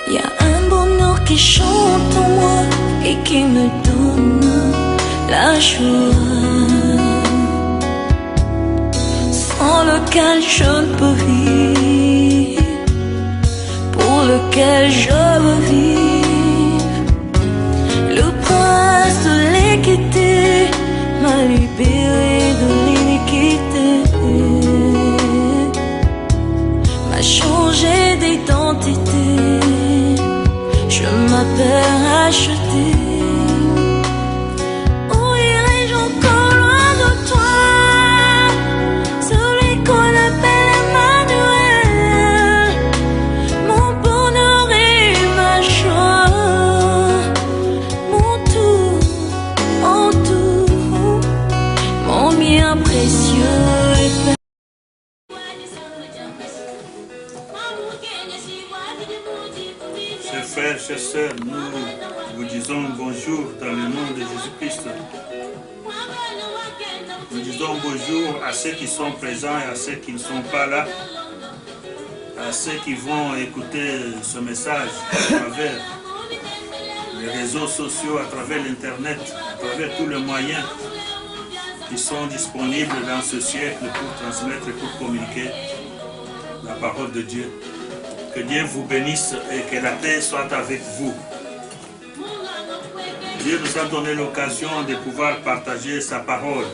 Y a un bonheur qui chante en moi et qui me donne la joie, sans lequel je ne peux vivre, pour lequel je veux vivre. Le prince de l'équité m'a libéré de l'iniquité, m'a changé d'identité. Je m'appelle racheté. Où irai-je encore loin de toi, celui qu'on appelle Emmanuel, mon bonheur et ma joie, mon tout, en tout, mon bien précieux et Chers frères, chers sœurs, nous vous disons bonjour dans le nom de Jésus-Christ. Nous disons bonjour à ceux qui sont présents et à ceux qui ne sont pas là, à ceux qui vont écouter ce message à travers les réseaux sociaux, à travers l'Internet, à travers tous les moyens qui sont disponibles dans ce siècle pour transmettre et pour communiquer la parole de Dieu. Que Dieu vous bénisse et que la paix soit avec vous. Dieu nous a donné l'occasion de pouvoir partager sa parole.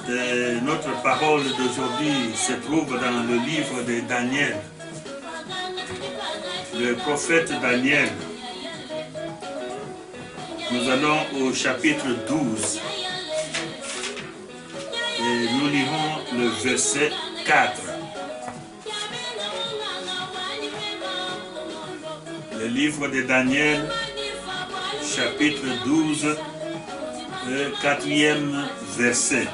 Et notre parole d'aujourd'hui se trouve dans le livre de Daniel. Le prophète Daniel. Nous allons au chapitre 12. Et nous lirons le verset 4. Le livre de Daniel, chapitre 12, le 4e verset.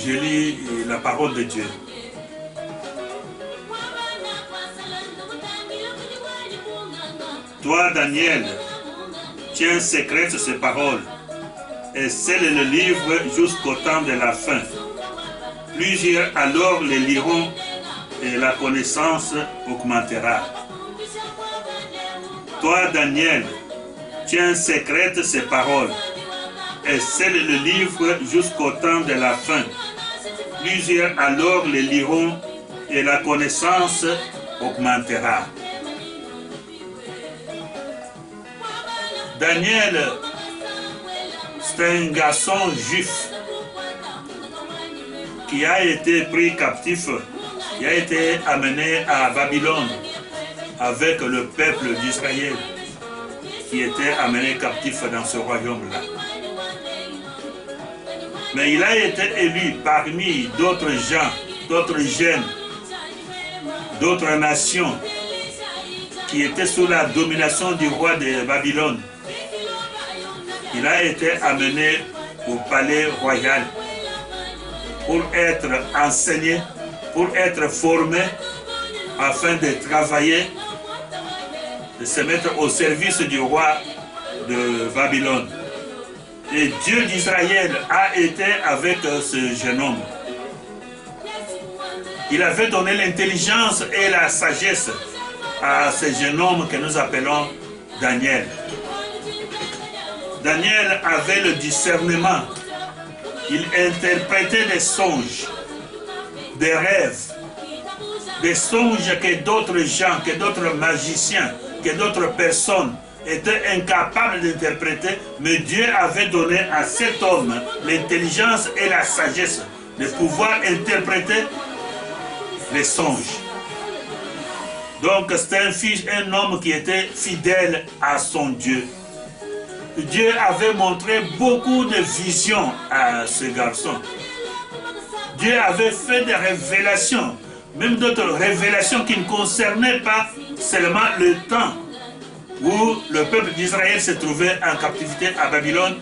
Je lis la parole de Dieu. Toi, Daniel, tiens secrète ces paroles et scelle le livre jusqu'au temps de la fin. Plusieurs alors les liront et la connaissance augmentera. Toi, Daniel, tiens secrète ces paroles et scelle le livre jusqu'au temps de la fin. Plusieurs alors les liront et la connaissance augmentera. Daniel, c'est un garçon juif qui a été pris captif, qui a été amené à Babylone avec le peuple d'Israël qui était amené captif dans ce royaume-là. Mais il a été élu parmi d'autres gens, d'autres jeunes, d'autres nations qui étaient sous la domination du roi de Babylone. Il a été amené au palais royal pour être enseigné, pour être formé, afin de travailler, de se mettre au service du roi de Babylone. Et Dieu d'Israël a été avec ce jeune homme. Il avait donné l'intelligence et la sagesse à ce jeune homme que nous appelons Daniel. Daniel avait le discernement. Il interprétait des songes, des rêves, des songes que d'autres gens, que d'autres magiciens, que d'autres personnes étaient incapables d'interpréter, mais Dieu avait donné à cet homme l'intelligence et la sagesse de pouvoir interpréter les songes. Donc c'est un homme qui était fidèle à son Dieu. Dieu avait montré beaucoup de visions à ce garçon. Dieu avait fait des révélations, même d'autres révélations qui ne concernaient pas seulement le temps où le peuple d'Israël se trouvait en captivité à Babylone,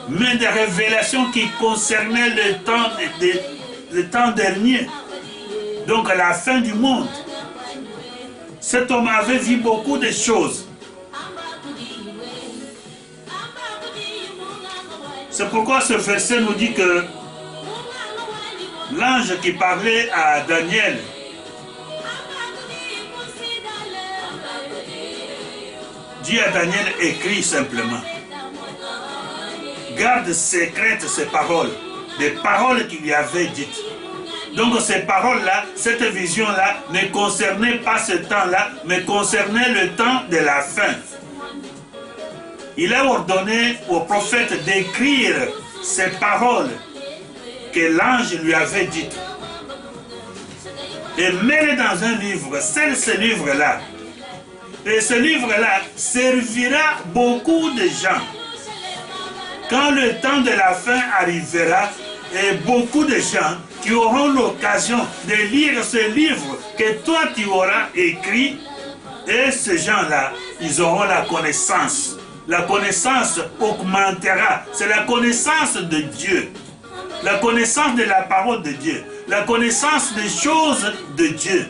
mais des révélations qui concernaient le temps dernier, donc la fin du monde. Cet homme avait vu beaucoup de choses. C'est pourquoi ce verset nous dit que l'ange qui parlait à Daniel Dieu à Daniel écrit simplement. Garde secrète ces paroles, des paroles qu'il lui avait dites. Donc ces paroles-là, cette vision-là ne concernait pas ce temps-là, mais concernait le temps de la fin. Il a ordonné au prophète d'écrire ces paroles que l'ange lui avait dites. Et mets-les dans un livre, c'est ce livre-là. Et ce livre-là servira beaucoup de gens. Quand le temps de la fin arrivera, et beaucoup de gens qui auront l'occasion de lire ce livre que toi tu auras écrit, et ces gens-là, ils auront la connaissance. La connaissance augmentera. C'est la connaissance de Dieu. La connaissance de la parole de Dieu. La connaissance des choses de Dieu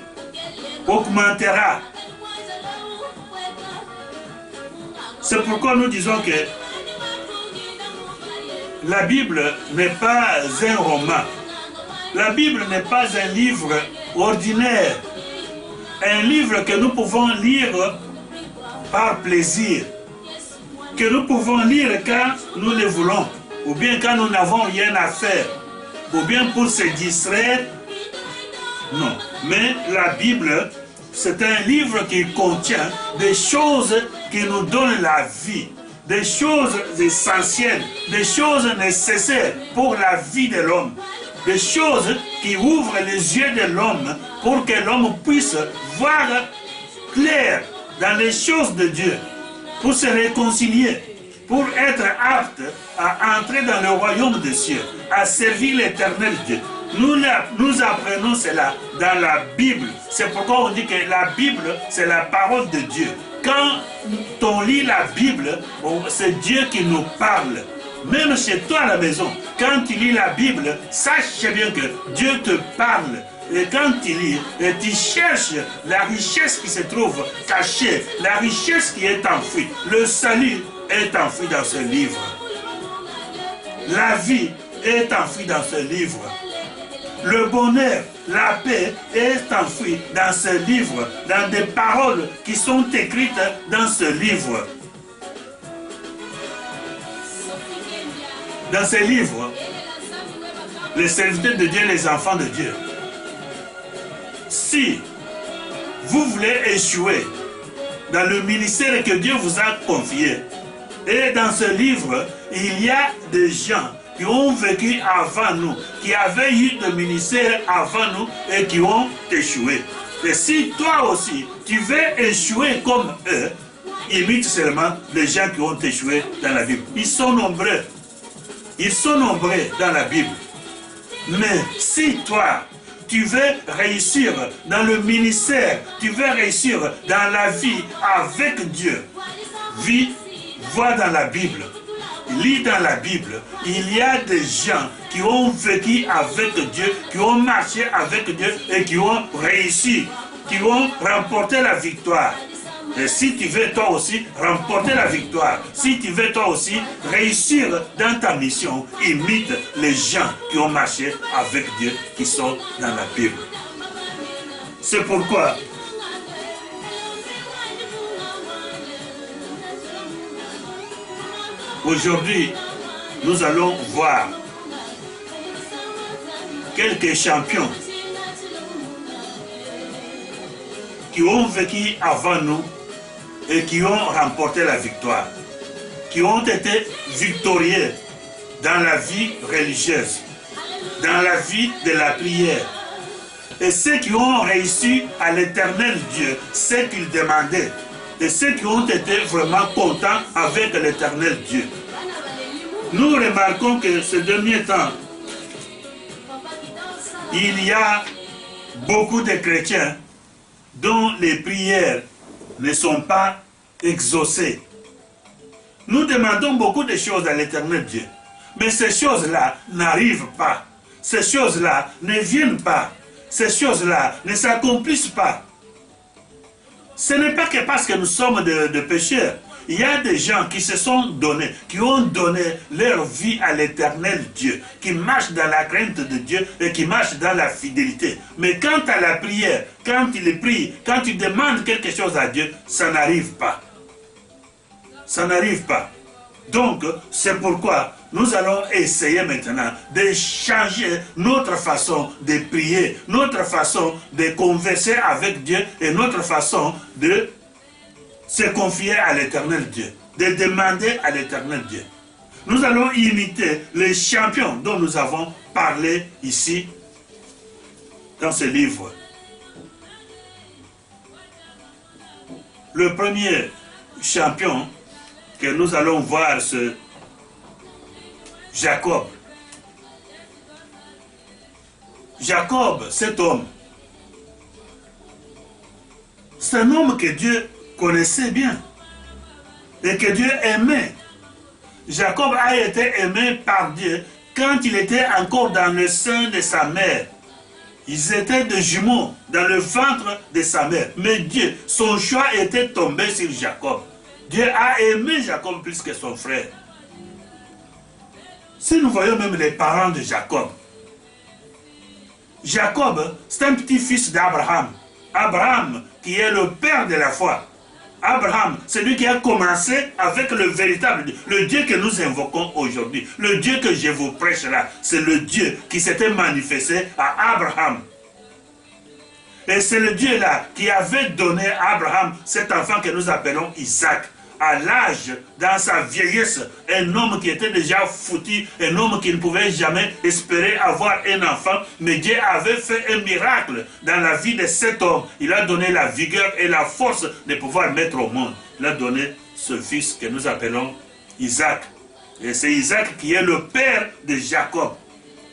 augmentera. C'est pourquoi nous disons que la Bible n'est pas un roman. La Bible n'est pas un livre ordinaire. Un livre que nous pouvons lire par plaisir. Que nous pouvons lire quand nous le voulons. Ou bien quand nous n'avons rien à faire. Ou bien pour se distraire. Non. Mais la Bible, c'est un livre qui contient des choses qui nous donnent la vie. Des choses essentielles, des choses nécessaires pour la vie de l'homme. Des choses qui ouvrent les yeux de l'homme pour que l'homme puisse voir clair dans les choses de Dieu, pour se réconcilier, pour être apte à entrer dans le royaume des cieux, à servir l'éternel Dieu. Nous apprenons cela dans la Bible. C'est pourquoi on dit que la Bible, c'est la parole de Dieu. Quand on lit la Bible, c'est Dieu qui nous parle. Même chez toi à la maison, quand tu lis la Bible, sache bien que Dieu te parle. Et quand tu lis, et tu cherches la richesse qui se trouve cachée, la richesse qui est enfouie. Le salut est enfoui dans ce livre. La vie est enfouie dans ce livre. Le bonheur, la paix est enfouie dans ce livre, dans des paroles qui sont écrites dans ce livre. Dans ce livre, les serviteurs de Dieu, les enfants de Dieu, si vous voulez échouer dans le ministère que Dieu vous a confié, et dans ce livre, il y a des gens qui ont vécu avant nous, qui avaient eu de ministère avant nous et qui ont échoué. Et si toi aussi, tu veux échouer comme eux, imite seulement les gens qui ont échoué dans la Bible. Ils sont nombreux. Ils sont nombreux dans la Bible. Mais si toi, tu veux réussir dans le ministère, tu veux réussir dans la vie avec Dieu, vois dans la Bible. Lis dans la Bible, il y a des gens qui ont vécu avec Dieu, qui ont marché avec Dieu et qui ont réussi, qui ont remporté la victoire. Et si tu veux toi aussi remporter la victoire, si tu veux toi aussi réussir dans ta mission, imite les gens qui ont marché avec Dieu, qui sont dans la Bible. C'est pourquoi aujourd'hui, nous allons voir quelques champions qui ont vécu avant nous et qui ont remporté la victoire, qui ont été victorieux dans la vie religieuse, dans la vie de la prière. Et ceux qui ont réussi à l'éternel Dieu, ce qu'ils demandaient, et ceux qui ont été vraiment contents avec l'éternel Dieu. Nous remarquons que ces derniers temps, il y a beaucoup de chrétiens dont les prières ne sont pas exaucées. Nous demandons beaucoup de choses à l'éternel Dieu, mais ces choses-là n'arrivent pas. Ces choses-là ne viennent pas. Ces choses-là ne s'accomplissent pas. Ce n'est pas que parce que nous sommes de pécheurs. Il y a des gens qui se sont donnés, qui ont donné leur vie à l'éternel Dieu, qui marchent dans la crainte de Dieu et qui marchent dans la fidélité. Mais quant à la prière, quand il prie, quand tu demandes quelque chose à Dieu, ça n'arrive pas. Ça n'arrive pas. Donc, c'est pourquoi nous allons essayer maintenant de changer notre façon de prier, notre façon de converser avec Dieu et notre façon de se confier à l'éternel Dieu, de demander à l'éternel Dieu. Nous allons imiter les champions dont nous avons parlé ici dans ce livre. Le premier champion que nous allons voir, c'est Jacob. Jacob, cet homme, c'est un homme que Dieu connaissait bien et que Dieu aimait. Jacob a été aimé par Dieu quand il était encore dans le sein de sa mère. Ils étaient des jumeaux dans le ventre de sa mère. Mais Dieu, son choix était tombé sur Jacob. Dieu a aimé Jacob plus que son frère. Si nous voyons même les parents de Jacob, Jacob, c'est un petit-fils d'Abraham. Abraham, qui est le père de la foi. Abraham, c'est lui qui a commencé avec le véritable Dieu, le Dieu que nous invoquons aujourd'hui. Le Dieu que je vous prêche là, c'est le Dieu qui s'était manifesté à Abraham. Et c'est le Dieu là qui avait donné à Abraham cet enfant que nous appelons Isaac. À l'âge, dans sa vieillesse, un homme qui était déjà foutu, un homme qui ne pouvait jamais espérer avoir un enfant, mais Dieu avait fait un miracle dans la vie de cet homme. Il a donné la vigueur et la force de pouvoir mettre au monde. Il a donné ce fils que nous appelons Isaac. Et c'est Isaac qui est le père de Jacob.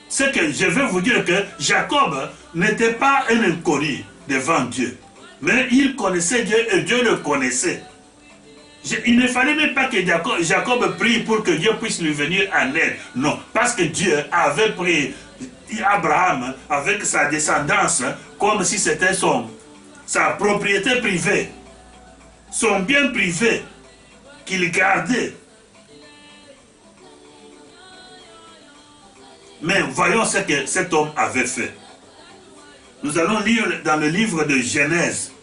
C'est que je veux vous dire que Jacob n'était pas un inconnu devant Dieu, mais il connaissait Dieu et Dieu le connaissait. Il ne fallait même pas que Jacob prie pour que Dieu puisse lui venir en aide. Non, parce que Dieu avait pris Abraham avec sa descendance comme si c'était sa propriété privée, son bien privé qu'il gardait. Mais voyons ce que cet homme avait fait. Nous allons lire dans le livre de Genèse,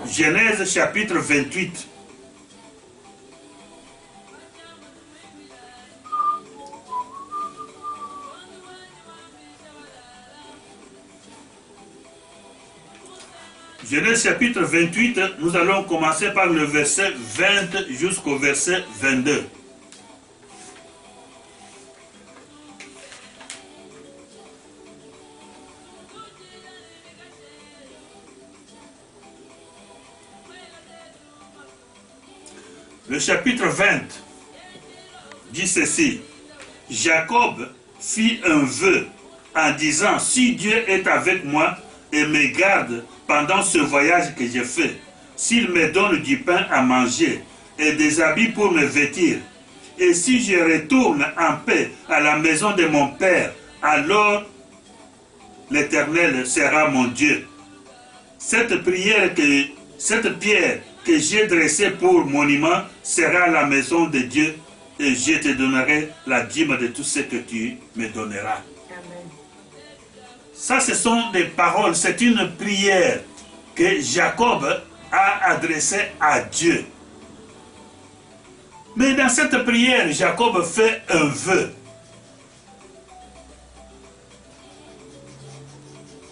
Genèse chapitre 28. Genèse chapitre 28, nous allons commencer par le verset 20 jusqu'au verset 22. Le chapitre 20 dit ceci. Jacob fit un vœu en disant, si Dieu est avec moi et me garde pendant ce voyage que j'ai fait, s'il me donne du pain à manger et des habits pour me vêtir, et si je retourne en paix à la maison de mon père, alors l'Éternel sera mon Dieu. Cette pierre que j'ai dressée pour monument sera la maison de Dieu, et je te donnerai la dîme de tout ce que tu me donneras. Ça, ce sont des paroles, c'est une prière que Jacob a adressée à Dieu. Mais dans cette prière, Jacob fait un vœu.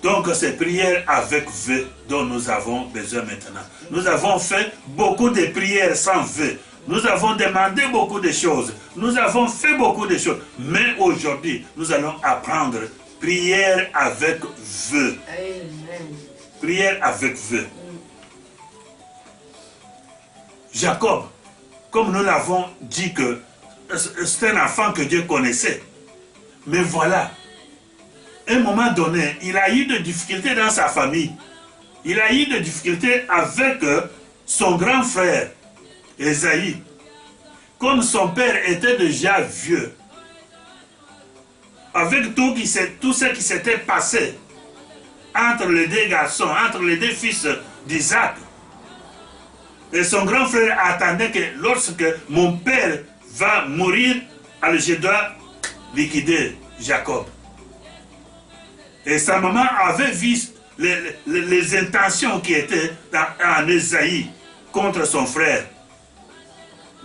Donc, c'est prière avec vœu dont nous avons besoin maintenant. Nous avons fait beaucoup de prières sans vœu. Nous avons demandé beaucoup de choses. Nous avons fait beaucoup de choses. Mais aujourd'hui, nous allons apprendre prière avec vœu. Amen. Prière avec vœu. Jacob, comme nous l'avons dit que c'est un enfant que Dieu connaissait. Mais voilà, à un moment donné, il a eu des difficultés dans sa famille. Il a eu des difficultés avec son grand frère, Ésaïe. Comme son père était déjà vieux, avec tout ce qui s'était passé entre les deux garçons, entre les deux fils d'Isaac. Et son grand frère attendait que lorsque mon père va mourir, alors je dois liquider Jacob. Et sa maman avait vu les intentions qui étaient en Ésaïe contre son frère.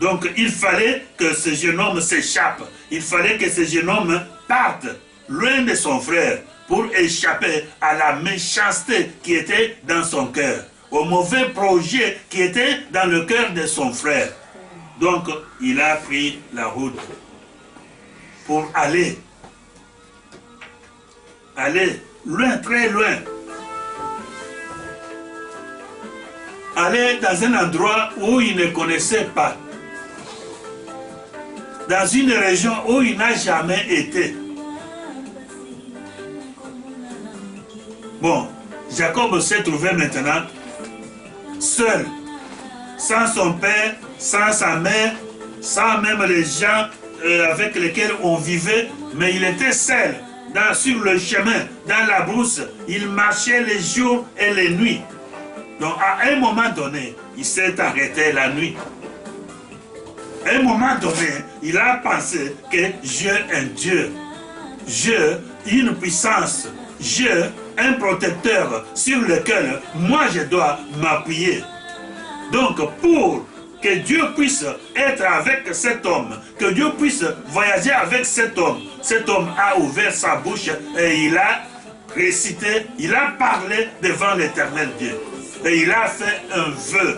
Donc il fallait que ce jeune homme s'échappe. Il fallait que ce jeune homme parte loin de son frère pour échapper à la méchanceté qui était dans son cœur, au mauvais projet qui était dans le cœur de son frère. Donc il a pris la route pour aller loin, très loin. Aller dans un endroit où il ne connaissait pas. Dans une région où il n'a jamais été. Bon, Jacob s'est trouvé maintenant seul, sans son père, sans sa mère, sans même les gens avec lesquels on vivait, mais il était seul, sur le chemin, dans la brousse. Il marchait les jours et les nuits. Donc à un moment donné, il s'est arrêté la nuit. À un moment donné, il a pensé que Dieu est un Dieu. Dieu, une puissance. Dieu, un protecteur sur lequel moi je dois m'appuyer. Donc pour que Dieu puisse être avec cet homme, que Dieu puisse voyager avec cet homme a ouvert sa bouche et il a récité, il a parlé devant l'Éternel Dieu. Et il a fait un vœu.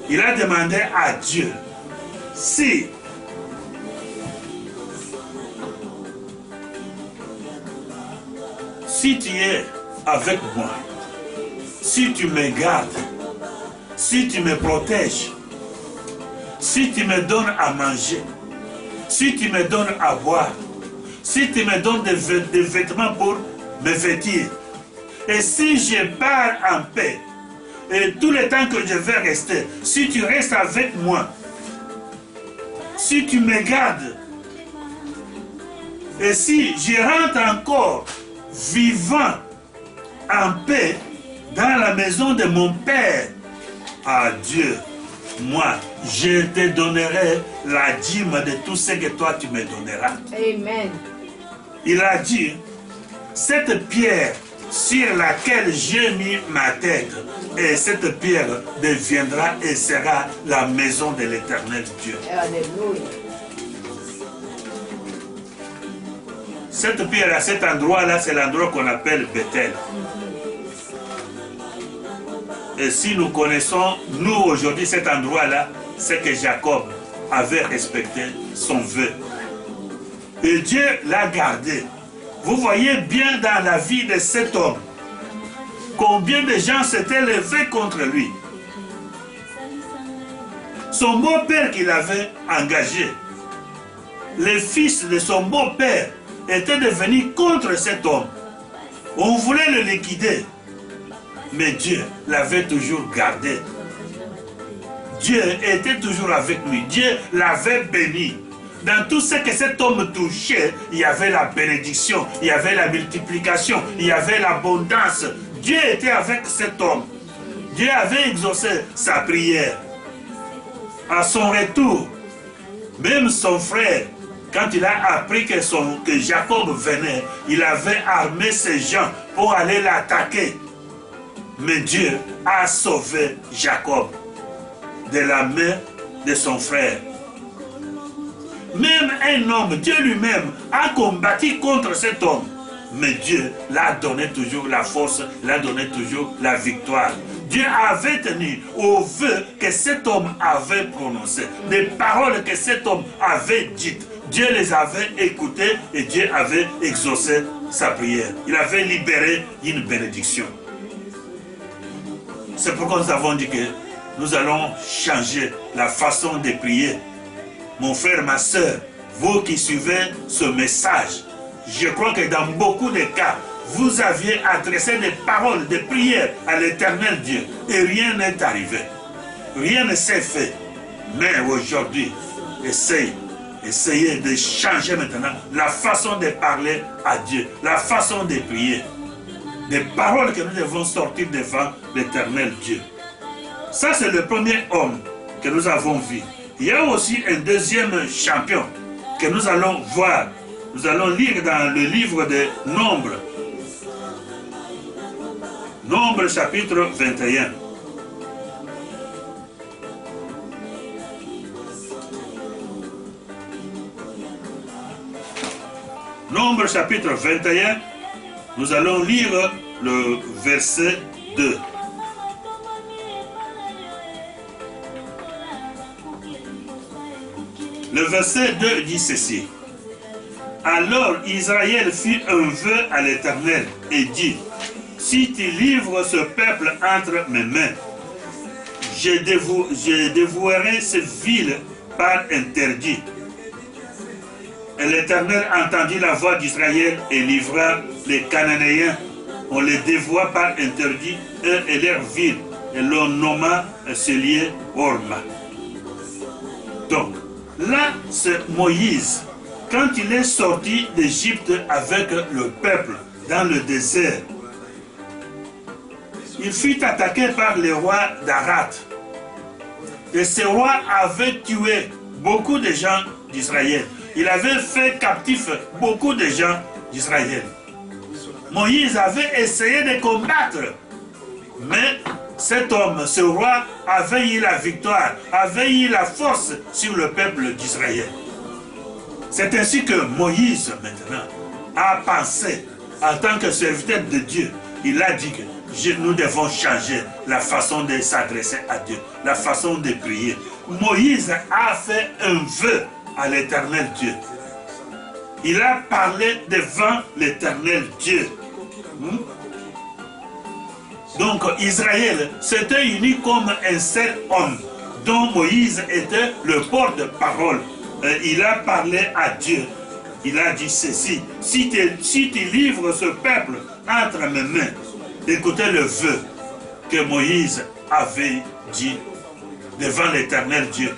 Il a demandé à Dieu, si tu es avec moi, si tu me gardes, si tu me protèges, si tu me donnes à manger, si tu me donnes à boire, si tu me donnes des vêtements pour me vêtir, et si je pars en paix, et tout le temps que je vais rester, si tu restes avec moi, si tu me gardes, et si je rentre encore vivant en paix dans la maison de mon Père, à Dieu, moi, je te donnerai la dîme de tout ce que toi tu me donneras. Amen. Il a dit, cette pierre sur laquelle j'ai mis ma tête, et cette pierre deviendra et sera la maison de l'Éternel Dieu. Alléluia. Cette pierre à cet endroit-là, c'est l'endroit qu'on appelle Bethel. Et si nous connaissons, nous aujourd'hui, cet endroit-là, c'est que Jacob avait respecté son vœu. Et Dieu l'a gardé. Vous voyez bien dans la vie de cet homme, combien de gens s'étaient levés contre lui. Son beau-père qu'il avait engagé, les fils de son beau-père étaient devenus contre cet homme. On voulait le liquider. Mais Dieu l'avait toujours gardé. Dieu était toujours avec lui. Dieu l'avait béni. Dans tout ce que cet homme touchait, il y avait la bénédiction, il y avait la multiplication, il y avait l'abondance. Dieu était avec cet homme. Dieu avait exaucé sa prière. À son retour, même son frère, quand il a appris que Jacob venait, il avait armé ses gens pour aller l'attaquer. Mais Dieu a sauvé Jacob de la main de son frère. Même un homme, Dieu lui-même, a combattu contre cet homme. Mais Dieu l'a donné toujours la force, l'a donné toujours la victoire. Dieu avait tenu au vœu que cet homme avait prononcé, les paroles que cet homme avait dites. Dieu les avait écoutées et Dieu avait exaucé sa prière. Il avait libéré une bénédiction. C'est pourquoi nous avons dit que nous allons changer la façon de prier. Mon frère, ma soeur, vous qui suivez ce message, je crois que dans beaucoup de cas, vous aviez adressé des paroles de prière à l'Éternel Dieu et rien n'est arrivé. Rien ne s'est fait. Mais aujourd'hui, essayez de changer maintenant la façon de parler à Dieu, la façon de prier. Des paroles que nous devons sortir devant l'Éternel Dieu. Ça, c'est le premier homme que nous avons vu. Il y a aussi un deuxième champion que nous allons voir. Nous allons lire dans le livre de Nombres. Nombres chapitre 21. Nombre chapitre 21, nous allons lire le verset 2. Le verset 2 dit ceci. Alors Israël fit un vœu à l'Éternel et dit, si tu livres ce peuple entre mes mains, je dévouerai cette ville par interdit. Et l'Éternel entendit la voix d'Israël et livra les Cananéens. On les dévoua par interdit, eux et leur ville, et l'on nomma ce lieu Horma. Donc, là, c'est Moïse. Quand il est sorti d'Égypte avec le peuple dans le désert, il fut attaqué par le roi d'Arat. Et ce roi avait tué beaucoup de gens d'Israël. Il avait fait captif beaucoup de gens d'Israël. Moïse avait essayé de combattre. Mais cet homme, ce roi, avait eu la victoire, avait eu la force sur le peuple d'Israël. C'est ainsi que Moïse, maintenant, a pensé, en tant que serviteur de Dieu, il a dit que nous devons changer la façon de s'adresser à Dieu, la façon de prier. Moïse a fait un vœu à l'Éternel Dieu. Il a parlé devant l'Éternel Dieu. Donc Israël s'était uni comme un seul homme, dont Moïse était le porte-parole. Il a parlé à Dieu. Il a dit ceci, si tu livres ce peuple entre mes mains, écoutez le vœu que Moïse avait dit devant l'Éternel Dieu.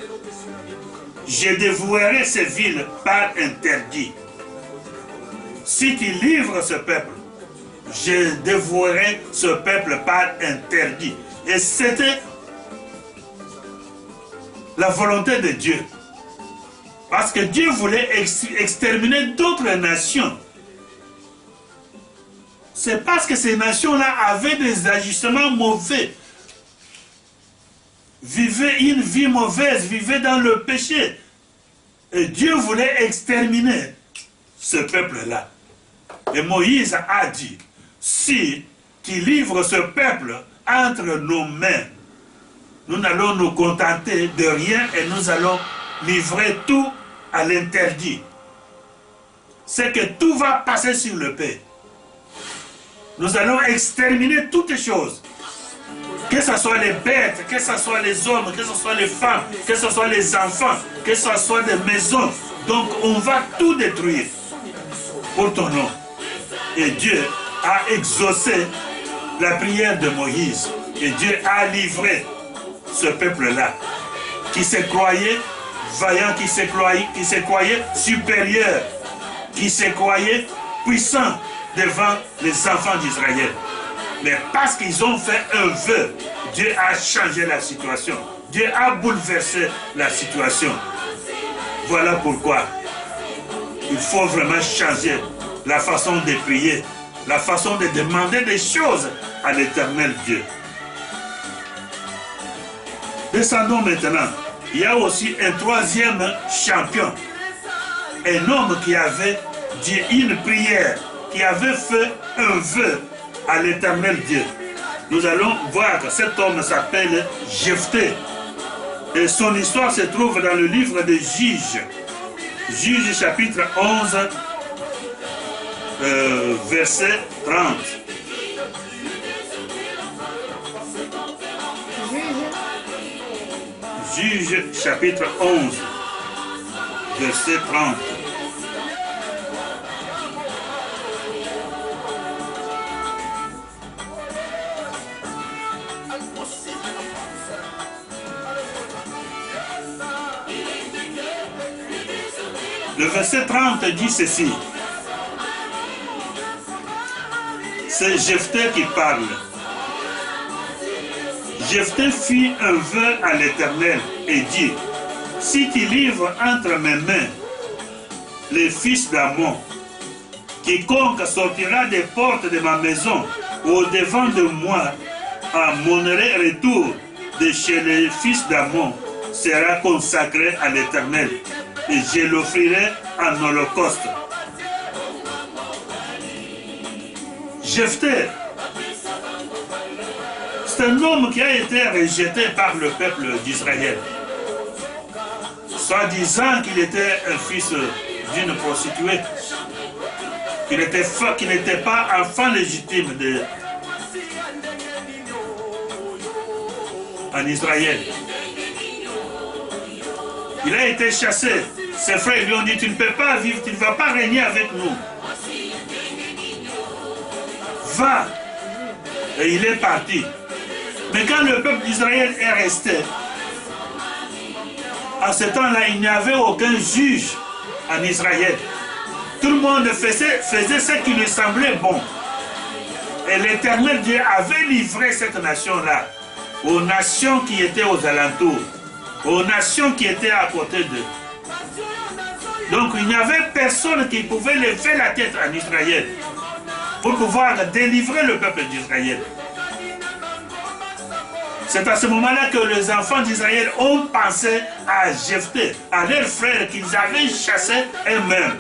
Je dévouerai ces villes par interdit. Si tu livres ce peuple, je dévouerai ce peuple par interdit. Et c'était la volonté de Dieu. Parce que Dieu voulait exterminer d'autres nations. C'est parce que ces nations-là avaient des ajustements mauvais. Vivaient une vie mauvaise, vivaient dans le péché. Et Dieu voulait exterminer ce peuple-là. Et Moïse a dit, si tu livres ce peuple entre nos mains, nous allons nous contenter de rien et nous allons livrer tout à l'interdit. C'est que tout va passer sur le paix. Nous allons exterminer toutes les choses. Que ce soit les bêtes, que ce soit les hommes, que ce soit les femmes, que ce soit les enfants, que ce soit des maisons. Donc on va tout détruire pour ton nom. Et Dieu a exaucé la prière de Moïse. Et Dieu a livré ce peuple-là qui se croyait vaillant, qui se croyait supérieur, qui se croyait puissant devant les enfants d'Israël. Mais parce qu'ils ont fait un vœu, Dieu a changé la situation. Dieu a bouleversé la situation. Voilà pourquoi il faut vraiment changer la façon de prier, la façon de demander des choses à l'Éternel Dieu. Descendons maintenant. Il y a aussi un troisième champion. Un homme qui avait dit une prière, qui avait fait un vœu à l'Éternel Dieu. Nous allons voir que cet homme s'appelle Jephthé. Et son histoire se trouve dans le livre des Juges. Juges chapitre 11, verset 30. Juges chapitre 11, verset 30. Le verset 30 dit ceci. C'est Jephthé qui parle. Jephthé fit un vœu à l'Éternel et dit, si tu livres entre mes mains les fils d'Ammon, quiconque sortira des portes de ma maison au devant de moi à mon retour de chez les fils d'Ammon sera consacré à l'Éternel et je l'offrirai en holocauste. Jephthé, c'est un homme qui a été rejeté par le peuple d'Israël. Soi-disant qu'il était un fils d'une prostituée, qu'il n'était pas enfant légitime en Israël. Il a été chassé. Ses frères lui ont dit, tu ne peux pas vivre, tu ne vas pas régner avec nous. Va. Et il est parti. Mais quand le peuple d'Israël est resté, à ce temps-là, il n'y avait aucun juge en Israël. Tout le monde faisait ce qui lui semblait bon. Et l'Éternel Dieu avait livré cette nation-là aux nations qui étaient aux alentours, aux nations qui étaient à côté d'eux. Donc il n'y avait personne qui pouvait lever la tête en Israël pour pouvoir délivrer le peuple d'Israël. C'est à ce moment-là que les enfants d'Israël ont pensé à Jephthé, à leurs frères qu'ils avaient chassés eux-mêmes.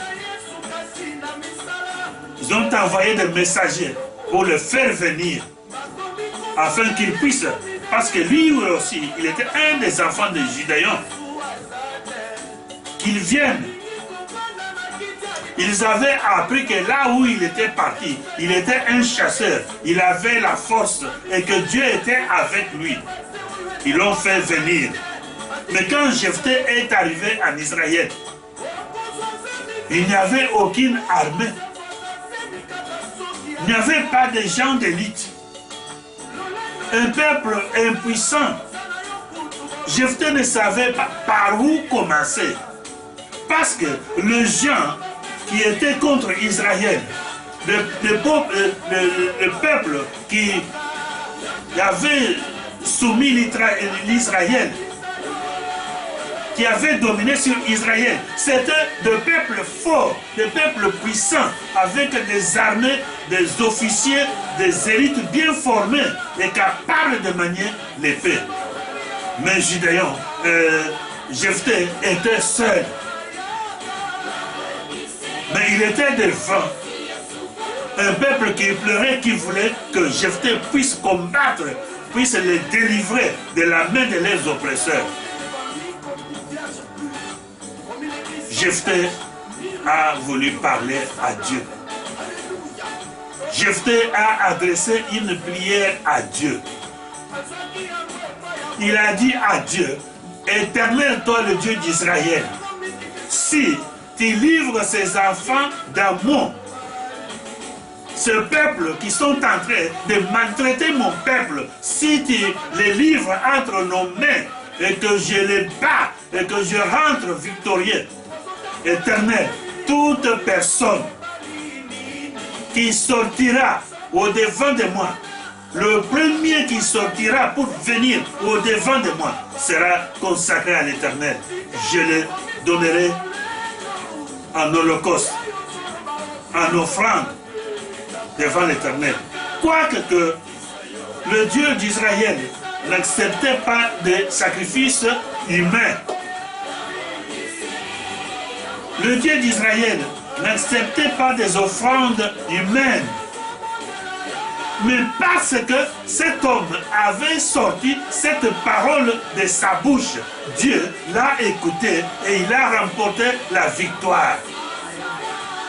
Ils ont envoyé des messagers pour le faire venir, afin qu'il puisse, parce que lui aussi, il était un des enfants de Gideon, qu'il vienne. Ils avaient appris que là où il était parti, il était un chasseur, il avait la force et que Dieu était avec lui. Ils l'ont fait venir. Mais quand Jephthé est arrivé en Israël, il n'y avait aucune armée. Il n'y avait pas de gens d'élite. Un peuple impuissant. Jephthé ne savait pas par où commencer. Parce que les gens qui étaient contre Israël, le peuple qui avait soumis l'Israël, qui avait dominé sur Israël, c'était des peuples forts, des peuples puissants, avec des armées, des officiers, des élites bien formés et capables de manier l'épée. Mais Gideon, Jephthé était seul. Mais il était devant un peuple qui pleurait, qui voulait que Jephthé puisse combattre, puisse les délivrer de la main de leurs oppresseurs. Jephthé a voulu parler à Dieu. Jephthé a adressé une prière à Dieu. Il a dit à Dieu, Éternel, toi le Dieu d'Israël, si tu livres ces enfants d'Ammon, ce peuple qui sont en train de maltraiter mon peuple, si tu les livres entre nos mains et que je les bats et que je rentre victorieux, Éternel, toute personne qui sortira au-devant de moi, le premier qui sortira pour venir au-devant de moi sera consacré à l'Éternel. Je le donnerai en holocauste, en offrande devant l'Éternel. Quoique que le Dieu d'Israël n'acceptait pas de sacrifices humains. Le Dieu d'Israël n'acceptait pas des offrandes humaines. Mais parce que cet homme avait sorti cette parole de sa bouche, Dieu l'a écouté et il a remporté la victoire.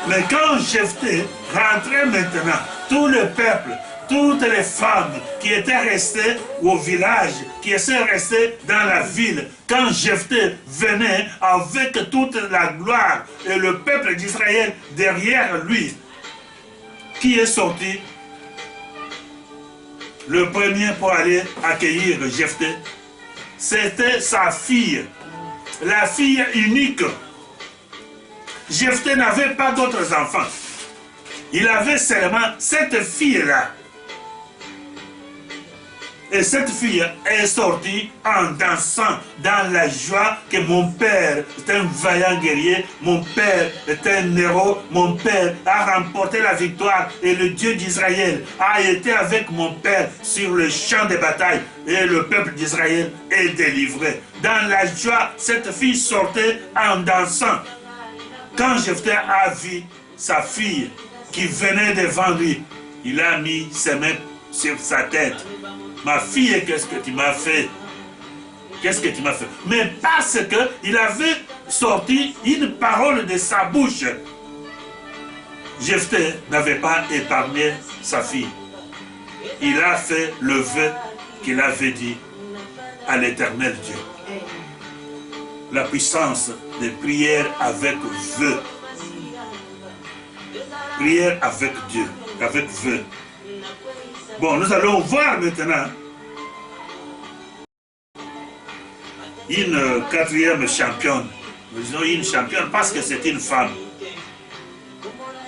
Mais quand Jephthé rentrait maintenant, tout le peuple, toutes les femmes qui étaient restées au village, qui étaient restées dans la ville, quand Jephthé venait avec toute la gloire et le peuple d'Israël derrière lui, qui est sorti? Le premier pour aller accueillir Jephthé, c'était sa fille, la fille unique. Jephthé n'avait pas d'autres enfants. Il avait seulement cette fille-là. Et cette fille est sortie en dansant dans la joie que mon père est un vaillant guerrier, mon père est un héros, mon père a remporté la victoire et le Dieu d'Israël a été avec mon père sur le champ de bataille et le peuple d'Israël est délivré. Dans la joie, cette fille sortait en dansant. Quand Jephthé a vu sa fille qui venait devant lui, il a mis ses mains sur sa tête. Ma fille, qu'est-ce que tu m'as fait? Qu'est-ce que tu m'as fait? Mais parce qu'il avait sorti une parole de sa bouche. Jephthé n'avait pas épargné sa fille. Il a fait le vœu qu'il avait dit à l'Éternel Dieu. La puissance de prière avec vœu. Prière avec Dieu, avec vœu. Bon, nous allons voir maintenant une quatrième championne. Nous disons une championne parce que c'est une femme.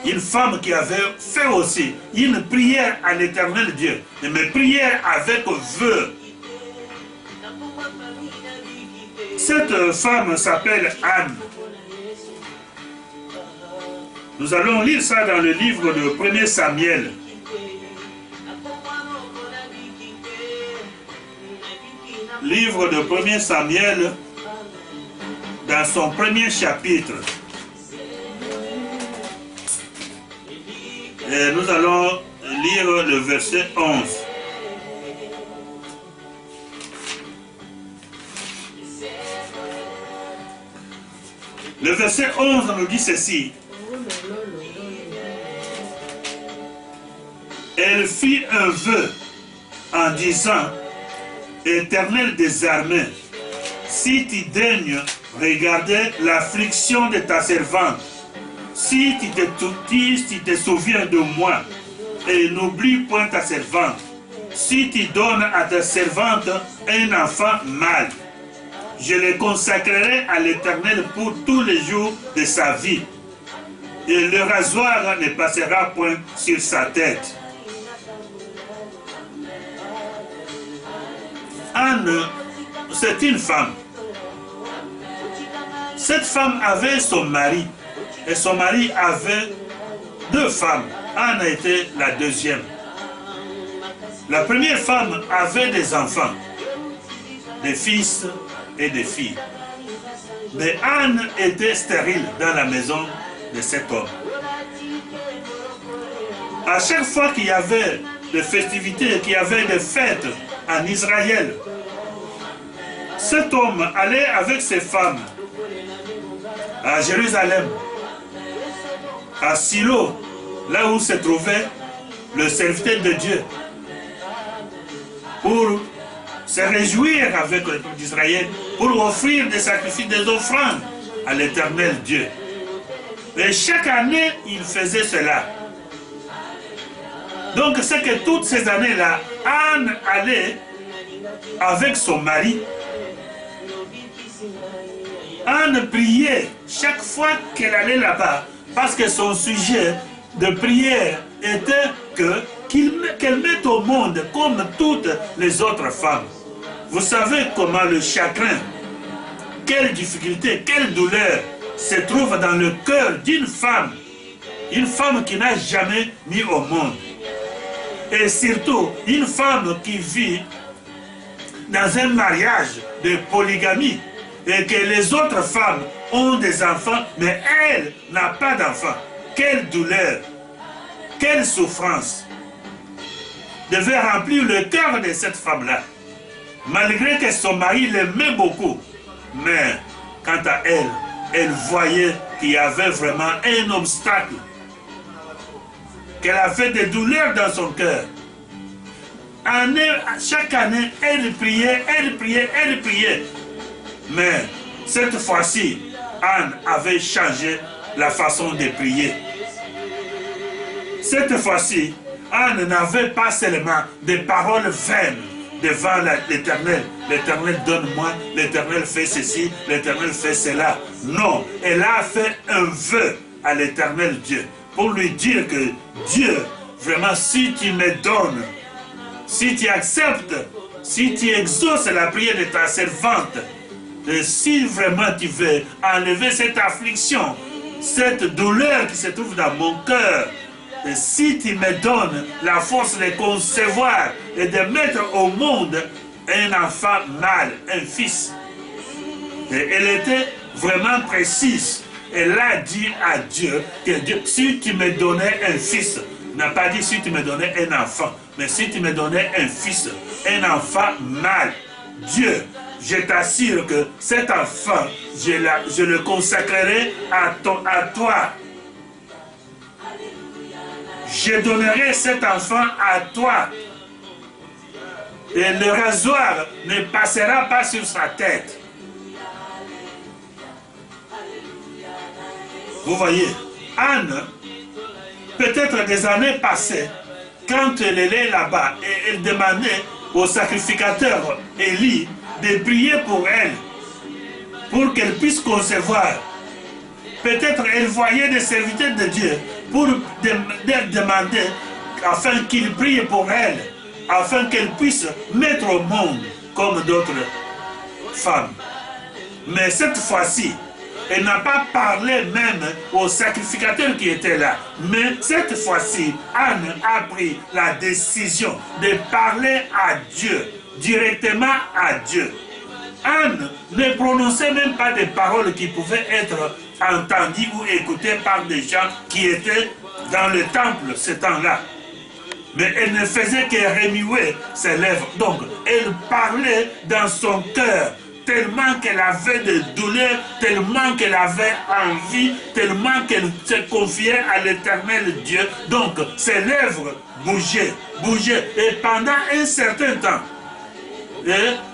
Une femme qui avait fait aussi une prière à l'Éternel Dieu. Mais prière avec vœu. Cette femme s'appelle Anne. Nous allons lire ça dans le livre de 1 Samuel. Livre de 1 Samuel, dans son premier chapitre. Et nous allons lire le verset 11. Le verset 11 nous dit ceci. Elle fit un vœu en disant, Éternel des armées, si tu daignes regarder l'affliction de ta servante, si tu te souviens de moi et n'oublie point ta servante, si tu donnes à ta servante un enfant mâle, je le consacrerai à l'Éternel pour tous les jours de sa vie, et le rasoir ne passera point sur sa tête. Anne, c'est une femme. Cette femme avait son mari, et son mari avait deux femmes. Anne était la deuxième. La première femme avait des enfants, des fils et des filles. Mais Anne était stérile dans la maison de cet homme. À chaque fois qu'il y avait des festivités, qu'il y avait des fêtes en Israël, cet homme allait avec ses femmes à Jérusalem, à Silo, là où se trouvait le serviteur de Dieu, pour se réjouir avec le peuple d'Israël, pour offrir des sacrifices, des offrandes à l'Éternel Dieu. Et chaque année, il faisait cela. Donc, c'est que toutes ces années-là, Anne allait avec son mari. Anne priait chaque fois qu'elle allait là-bas, parce que son sujet de prière était qu'elle mette au monde comme toutes les autres femmes. Vous savez comment le chagrin, quelle difficulté, quelle douleur se trouve dans le cœur d'une femme qui n'a jamais mis au monde. Et surtout, une femme qui vit dans un mariage de polygamie et que les autres femmes ont des enfants, mais elle n'a pas d'enfants. Quelle douleur, quelle souffrance devait remplir le cœur de cette femme-là. Malgré que son mari l'aimait beaucoup, mais quant à elle, elle voyait qu'il y avait vraiment un obstacle, qu'elle avait des douleurs dans son cœur. Chaque année, elle priait, elle priait, elle priait. Mais cette fois-ci, Anne avait changé la façon de prier. Cette fois-ci, Anne n'avait pas seulement des paroles vaines devant l'Éternel. L'Éternel donne-moi, l'Éternel fait ceci, l'Éternel fait cela. Non, elle a fait un vœu à l'Éternel Dieu pour lui dire que Dieu, vraiment, si tu me donnes, si tu acceptes, si tu exauces la prière de ta servante, et si vraiment tu veux enlever cette affliction, cette douleur qui se trouve dans mon cœur, et si tu me donnes la force de concevoir et de mettre au monde un enfant mâle, un fils. Et elle était vraiment précise. Elle a dit à Dieu que Dieu, si tu me donnais un fils, Il n'a pas dit si tu me donnais un enfant, mais si tu me donnais un fils, un enfant mâle. Dieu, je t'assure que cet enfant, je le consacrerai à toi. Je donnerai cet enfant à toi. Et le rasoir ne passera pas sur sa tête. Vous voyez, Anne, peut-être des années passées, quand elle est là-bas, et elle demandait au sacrificateur Élie de prier pour elle, pour qu'elle puisse concevoir. Peut-être elle voyait des serviteurs de Dieu pour demander afin qu'il prie pour elle, afin qu'elle puisse mettre au monde comme d'autres femmes. Mais cette fois-ci, elle n'a pas parlé même au sacrificateur qui était là. Mais cette fois-ci, Anne a pris la décision de parler à Dieu, directement à Dieu. Anne ne prononçait même pas des paroles qui pouvaient être entendues ou écoutées par des gens qui étaient dans le temple ce temps-là. Mais elle ne faisait que remuer ses lèvres. Donc, elle parlait dans son cœur, tellement qu'elle avait de douleur, tellement qu'elle avait envie, tellement qu'elle se confiait à l'Éternel Dieu. Donc, ses lèvres bougeaient. Et pendant un certain temps,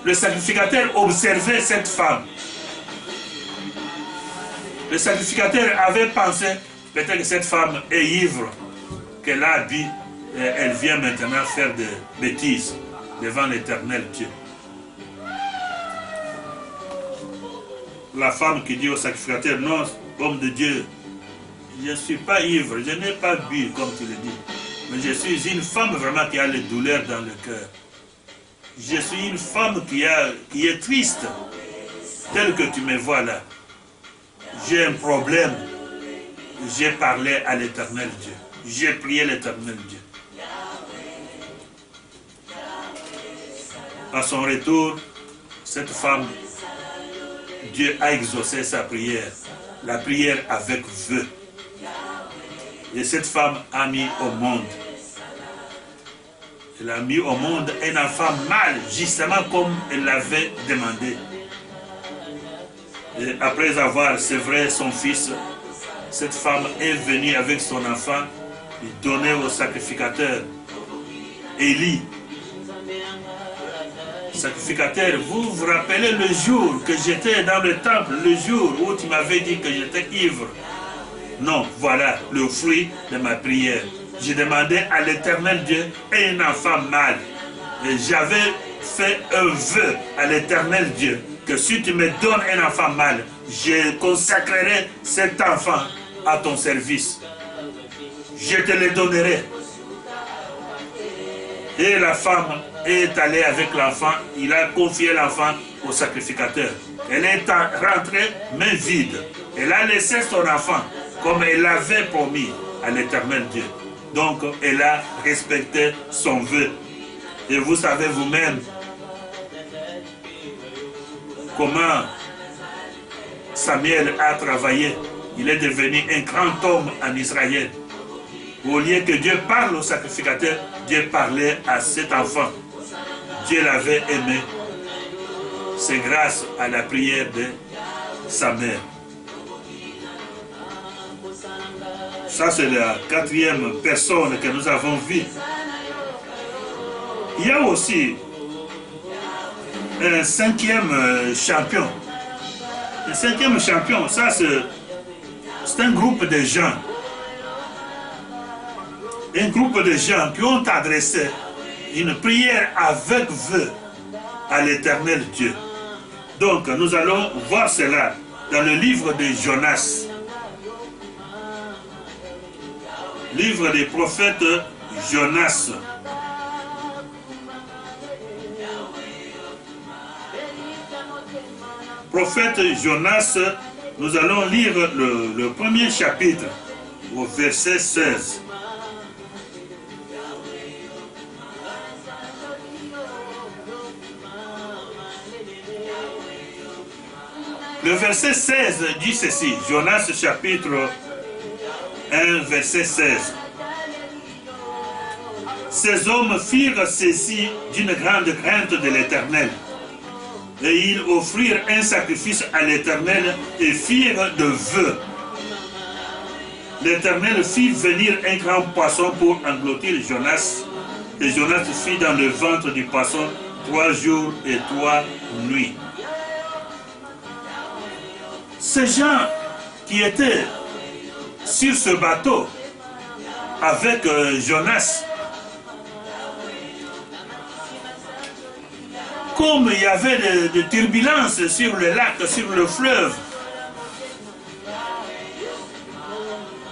le sacrificateur observait cette femme. Le sacrificateur avait pensé, peut-être que cette femme est ivre, qu'elle a bu, et elle vient maintenant faire des bêtises devant l'Éternel Dieu. La femme qui dit au sacrificateur, non, homme de Dieu, je ne suis pas ivre, je n'ai pas bu, comme tu le dis. Mais je suis une femme vraiment qui a les douleurs dans le cœur. Je suis une femme qui est triste, telle que tu me vois là. J'ai un problème. J'ai parlé à l'Éternel Dieu. J'ai prié l'Éternel Dieu. À son retour, cette femme, Dieu a exaucé sa prière. La prière avec vœu. Et cette femme a mis au monde. Elle a mis au monde un enfant mâle, justement comme elle l'avait demandé. Et après avoir sévré son fils, cette femme est venue avec son enfant et donnait au sacrificateur Élie. Sacrificateur, vous vous rappelez le jour que j'étais dans le temple, le jour où tu m'avais dit que j'étais ivre? Non, voilà le fruit de ma prière. J'ai demandé à l'Éternel Dieu un enfant mâle. Et j'avais fait un vœu à l'Éternel Dieu que si tu me donnes un enfant mâle, je consacrerai cet enfant à ton service. Je te le donnerai. Et la femme est allée avec l'enfant, il a confié l'enfant au sacrificateur. Elle est rentrée main vide. Elle a laissé son enfant comme elle l'avait promis à l'Éternel Dieu. Donc elle a respecté son vœu. Et vous savez vous-même comment Samuel a travaillé. Il est devenu un grand homme en Israël. Au lieu que Dieu parle au sacrificateur, Dieu parlait à cet enfant. Dieu l'avait aimé. C'est grâce à la prière de sa mère. Ça, c'est la quatrième personne que nous avons vue. Il y a aussi un cinquième champion. Un cinquième champion, ça c'est un groupe de gens. Un groupe de gens qui ont adressé une prière avec vœu à l'Éternel Dieu. Donc nous allons voir cela dans le livre de Jonas. Livre des prophètes Jonas. Prophète Jonas, nous allons lire le premier chapitre au verset 16. Le verset 16 dit ceci, Jonas chapitre 1, verset 16. Ces hommes firent ceci d'une grande crainte de l'Éternel. Et ils offrirent un sacrifice à l'Éternel et firent de vœux. L'Éternel fit venir un grand poisson pour engloutir Jonas. Et Jonas fit dans le ventre du poisson 3 jours et 3 nuits. Ces gens qui étaient sur ce bateau avec Jonas, comme il y avait des turbulences sur le lac, sur le fleuve,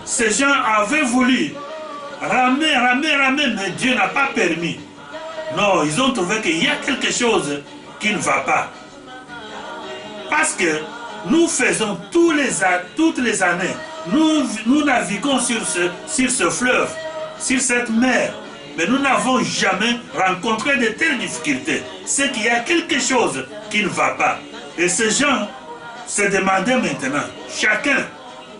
ces gens avaient voulu ramer, mais Dieu n'a pas permis. Non, ils ont trouvé qu'il y a quelque chose qui ne va pas. Parce que nous faisons toutes les années, nous naviguons sur ce fleuve, sur cette mer, mais nous n'avons jamais rencontré de telles difficultés. C'est qu'il y a quelque chose qui ne va pas. Et ces gens se demandaient maintenant, chacun,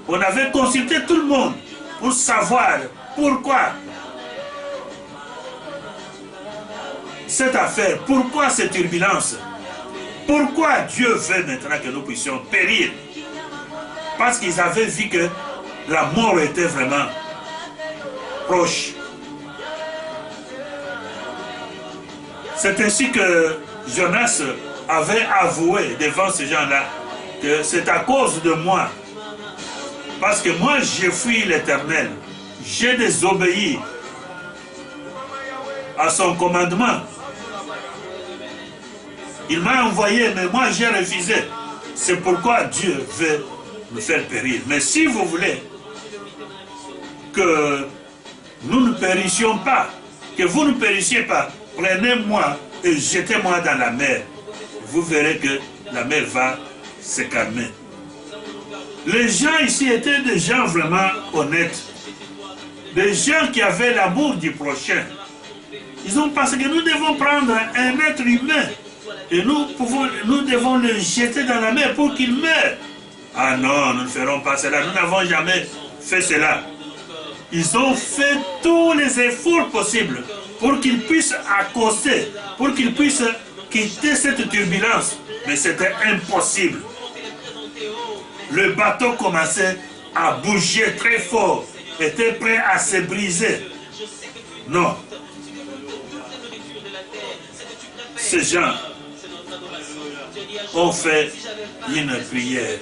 on avait consulté tout le monde pour savoir pourquoi cette affaire, pourquoi cette turbulence, pourquoi Dieu veut maintenant que nous puissions périr. Parce qu'ils avaient vu que la mort était vraiment proche. C'est ainsi que Jonas avait avoué devant ces gens-là que c'est à cause de moi. Parce que moi, j'ai fui l'Éternel. J'ai désobéi à son commandement. Il m'a envoyé, mais moi j'ai refusé. C'est pourquoi Dieu veut me faire périr. Mais si vous voulez que nous ne périssions pas, que vous ne périssiez pas, prenez-moi et jetez-moi dans la mer. Vous verrez que la mer va se calmer. Les gens ici étaient des gens vraiment honnêtes. Des gens qui avaient l'amour du prochain. Ils ont pensé que nous devons prendre un être humain et nous devons le jeter dans la mer pour qu'il meure. Ah non, nous ne ferons pas cela. Nous n'avons jamais fait cela. Ils ont fait tous les efforts possibles pour qu'ils puissent accoster, pour qu'ils puissent quitter cette turbulence. Mais c'était impossible. Le bateau commençait à bouger très fort, était prêt à se briser. Non. Ces gens ont fait une prière.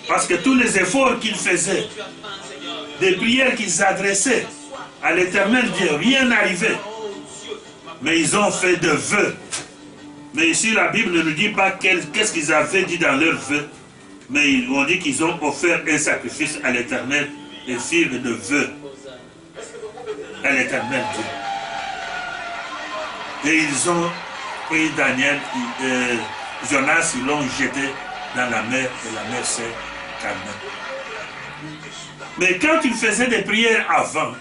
Parce que tous les efforts qu'ils faisaient, des prières qu'ils adressaient à l'Éternel Dieu, rien n'arrivait. Mais ils ont fait de vœux. Mais ici, la Bible ne nous dit pas qu'est-ce qu'ils avaient dit dans leurs vœux. Mais ils ont dit qu'ils ont offert un sacrifice à l'Éternel et firent de vœux à l'Éternel Dieu. Et ils ont pris Daniel, Jonas, ils l'ont jeté dans la mer et la mer s'est calmée. Mais quand ils faisaient des prières avant,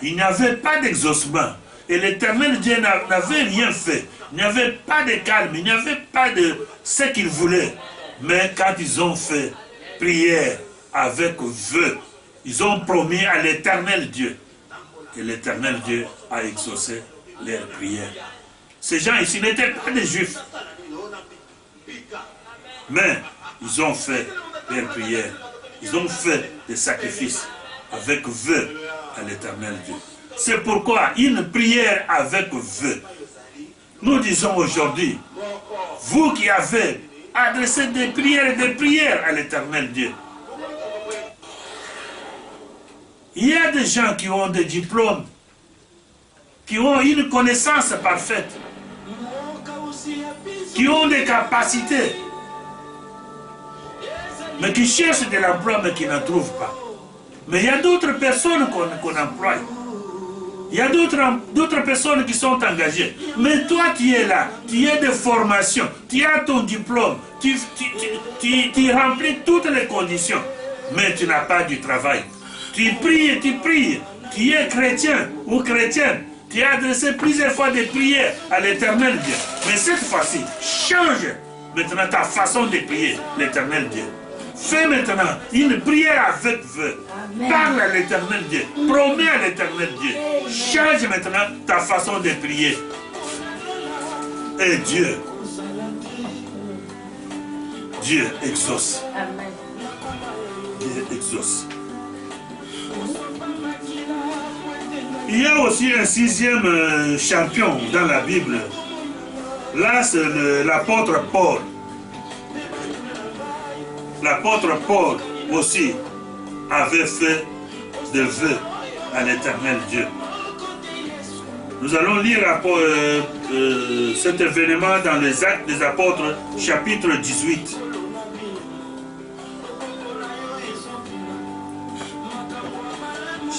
il n'y avait pas d'exaucement. Et l'Éternel Dieu n'avait rien fait. Il n'y avait pas de calme, il n'y avait pas de ce qu'ils voulaient. Mais quand ils ont fait prière avec vœu, ils ont promis à l'Éternel Dieu. Et l'Éternel Dieu a exaucé leurs prières. Ces gens ici n'étaient pas des Juifs. Mais ils ont fait leurs prières. Ils ont fait des sacrifices avec vœu à l'Éternel Dieu. C'est pourquoi une prière avec vœu. Nous disons aujourd'hui, vous qui avez adressé des prières à l'Éternel Dieu. Il y a des gens qui ont des diplômes, qui ont une connaissance parfaite, qui ont des capacités, mais qui cherchent de l'emploi mais qui n'en trouvent pas. Mais il y a d'autres personnes qu'on emploie. Il y a d'autres personnes qui sont engagées. Mais toi, tu es là, tu as des formations, tu as ton diplôme, tu remplis toutes les conditions, mais tu n'as pas du travail. Tu pries, tu es chrétien ou chrétienne, tu as adressé plusieurs fois des prières à l'Éternel Dieu. Mais cette fois-ci, change maintenant ta façon de prier l'Éternel Dieu. Fais maintenant une prière avec vœu. Parle à l'Éternel Dieu. Promets à l'Éternel Dieu. Change maintenant ta façon de prier. Et Dieu exauce. Dieu exauce. Il y a aussi un sixième champion dans la Bible. Là, c'est l'apôtre Paul. L'apôtre Paul aussi avait fait des vœux à l'Éternel Dieu. Nous allons lire cet événement dans les Actes des Apôtres, chapitre 18.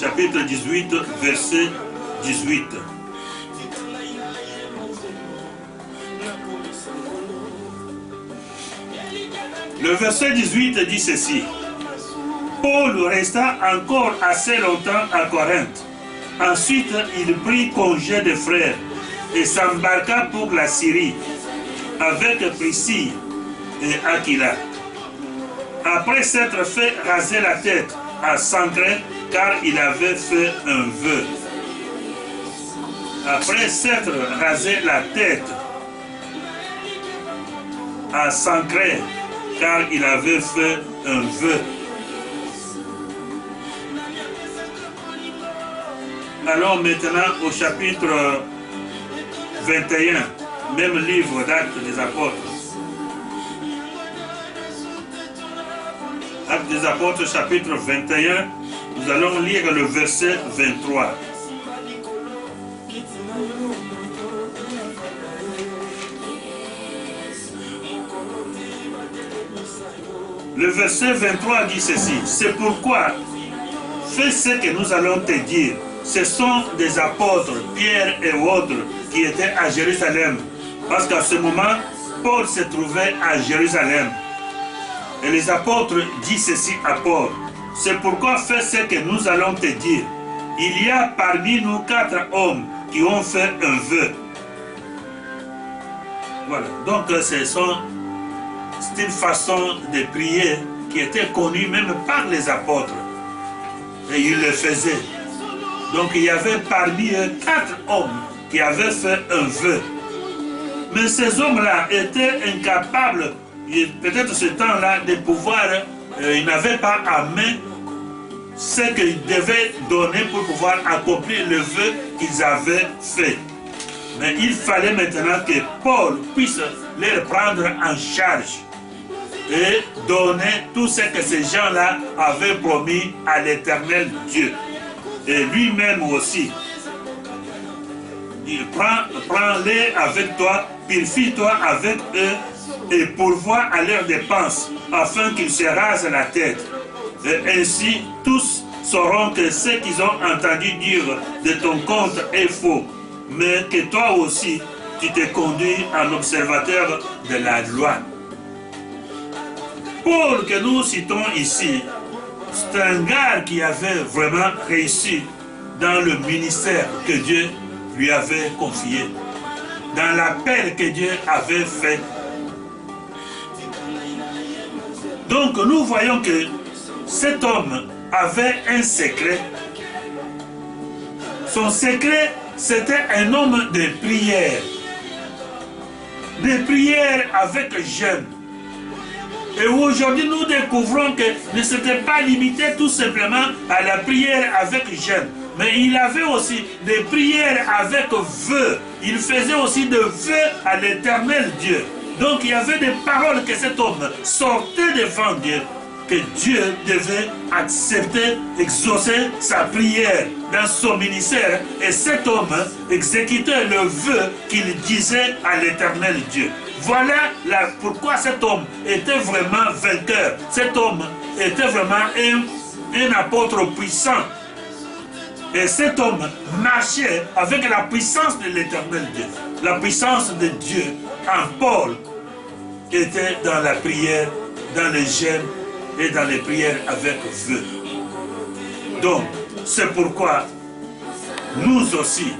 Chapitre 18, verset 18. Le verset 18 dit ceci. Paul resta encore assez longtemps à Corinthe. Ensuite, il prit congé des frères et s'embarqua pour la Syrie avec Priscille et Aquila. Après s'être fait raser la tête à Sancré, car il avait fait un vœu. Après s'être rasé la tête à Sancré, car il avait fait un vœu. Allons maintenant au chapitre 21, même livre d'Actes des Apôtres. Actes des Apôtres, chapitre 21, nous allons lire le verset 23. Le verset 23 dit ceci. C'est pourquoi, fais ce que nous allons te dire. Ce sont des apôtres, Pierre et autres, qui étaient à Jérusalem. Parce qu'à ce moment, Paul se trouvait à Jérusalem. Et les apôtres disent ceci à Paul. C'est pourquoi fais ce que nous allons te dire. Il y a parmi nous 4 hommes qui ont fait un vœu. Voilà. Donc c'est une façon de prier qui était connue même par les apôtres. Et ils le faisaient. Donc il y avait parmi eux 4 hommes qui avaient fait un vœu. Mais ces hommes-là étaient incapables, peut-être ce temps-là, de pouvoir, ils n'avaient pas à main ce qu'ils devaient donner pour pouvoir accomplir le vœu qu'ils avaient fait. Mais il fallait maintenant que Paul puisse les prendre en charge et donner tout ce que ces gens-là avaient promis à l'Éternel Dieu. Et lui-même aussi. Il prends-les avec toi, purifie-toi avec eux et pourvois à leurs dépenses afin qu'ils se rasent la tête. Et ainsi tous sauront que ce qu'ils ont entendu dire de ton compte est faux, mais que toi aussi tu t'es conduit en observateur de la loi. Paul que nous citons ici, c'est un gars qui avait vraiment réussi dans le ministère que Dieu lui avait confié, dans l'appel que Dieu avait fait. Donc nous voyons que cet homme avait un secret. Son secret, c'était un homme de prière. De prière avec jeûne. Et aujourd'hui, nous découvrons que ne s'était pas limité tout simplement à la prière avec jeûne. Mais il avait aussi des prières avec vœux. Il faisait aussi des vœux à l'Éternel Dieu. Donc il y avait des paroles que cet homme sortait devant Dieu, que Dieu devait accepter, exaucer sa prière dans son ministère. Et cet homme exécutait le vœu qu'il disait à l'Éternel Dieu. Voilà pourquoi cet homme était vraiment vainqueur. Cet homme était vraiment un apôtre puissant. Et cet homme marchait avec la puissance de l'Éternel Dieu. La puissance de Dieu en Paul était dans la prière, dans les jeûnes et dans les prières avec vœux. Donc, c'est pourquoi nous aussi,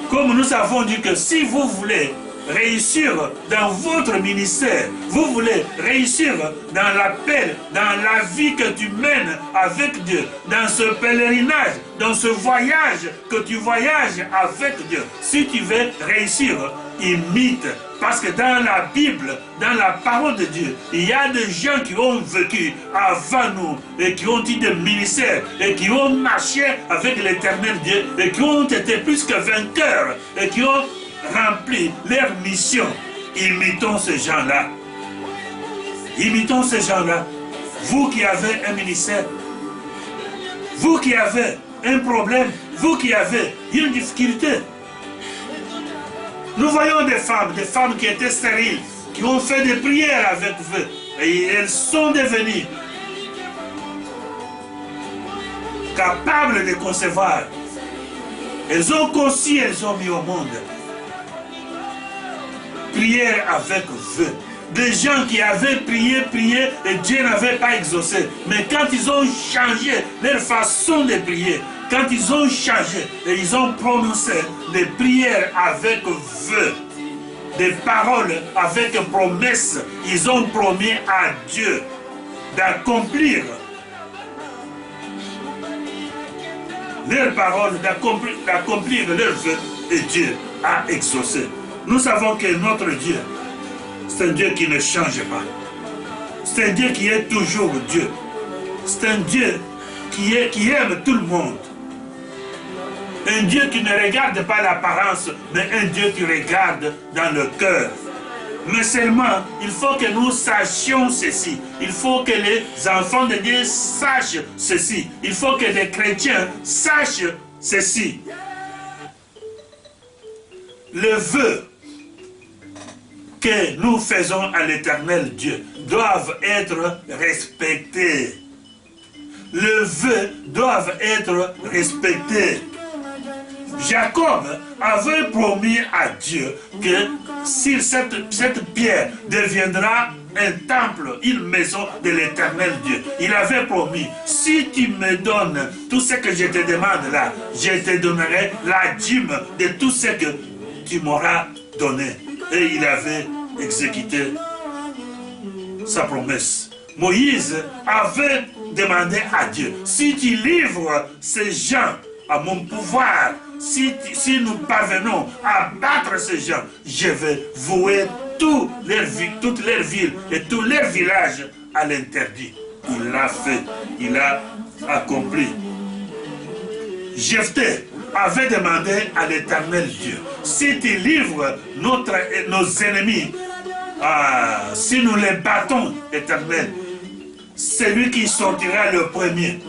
comme nous avons dit que si vous voulez réussir dans votre ministère, vous voulez réussir dans l'appel, dans la vie que tu mènes avec Dieu, dans ce pèlerinage, dans ce voyage que tu voyages avec Dieu, si tu veux réussir, imite. Parce que dans la Bible, dans la parole de Dieu, il y a des gens qui ont vécu avant nous et qui ont eu des ministères et qui ont marché avec l'éternel Dieu et qui ont été plus que vainqueurs et qui ont rempli leur mission. Imitons ces gens-là. Imitons ces gens-là. Vous qui avez un ministère, vous qui avez un problème, vous qui avez une difficulté. Nous voyons des femmes qui étaient stériles, qui ont fait des prières avec vous. Et elles sont devenues capables de concevoir. Elles ont conçu, elles ont mis au monde. Prière avec vous. Des gens qui avaient prié et Dieu n'avait pas exaucé. Mais quand ils ont changé leur façon de prier, quand ils ont changé et ils ont prononcé des prières avec vœux, des paroles avec promesses, ils ont promis à Dieu d'accomplir leurs paroles, d'accomplir leurs vœux, et Dieu a exaucé. Nous savons que notre Dieu, c'est un Dieu qui ne change pas. C'est un Dieu qui est toujours Dieu. C'est un Dieu qui aime tout le monde. Un Dieu qui ne regarde pas l'apparence, mais un Dieu qui regarde dans le cœur. Mais seulement, il faut que nous sachions ceci. Il faut que les enfants de Dieu sachent ceci. Il faut que les chrétiens sachent ceci. Le vœu que nous faisons à l'éternel Dieu doivent être respectés. Le vœu doivent être respectés. Jacob avait promis à Dieu que si cette pierre deviendra un temple, une maison de l'éternel Dieu, il avait promis, si tu me donnes tout ce que je te demande là, je te donnerai la dîme de tout ce que tu m'auras donné. Et il avait exécuté sa promesse. Moïse avait demandé à Dieu, si tu livres ces gens à mon pouvoir, si nous parvenons à battre ces gens, je vais vouer toutes leurs villes et tous leurs villages à l'interdit. Il l'a fait, il a accompli. Jephthé avait demandé à l'éternel Dieu, si tu livres nos ennemis, si nous les battons, éternel, c'est lui qui sortira le premier.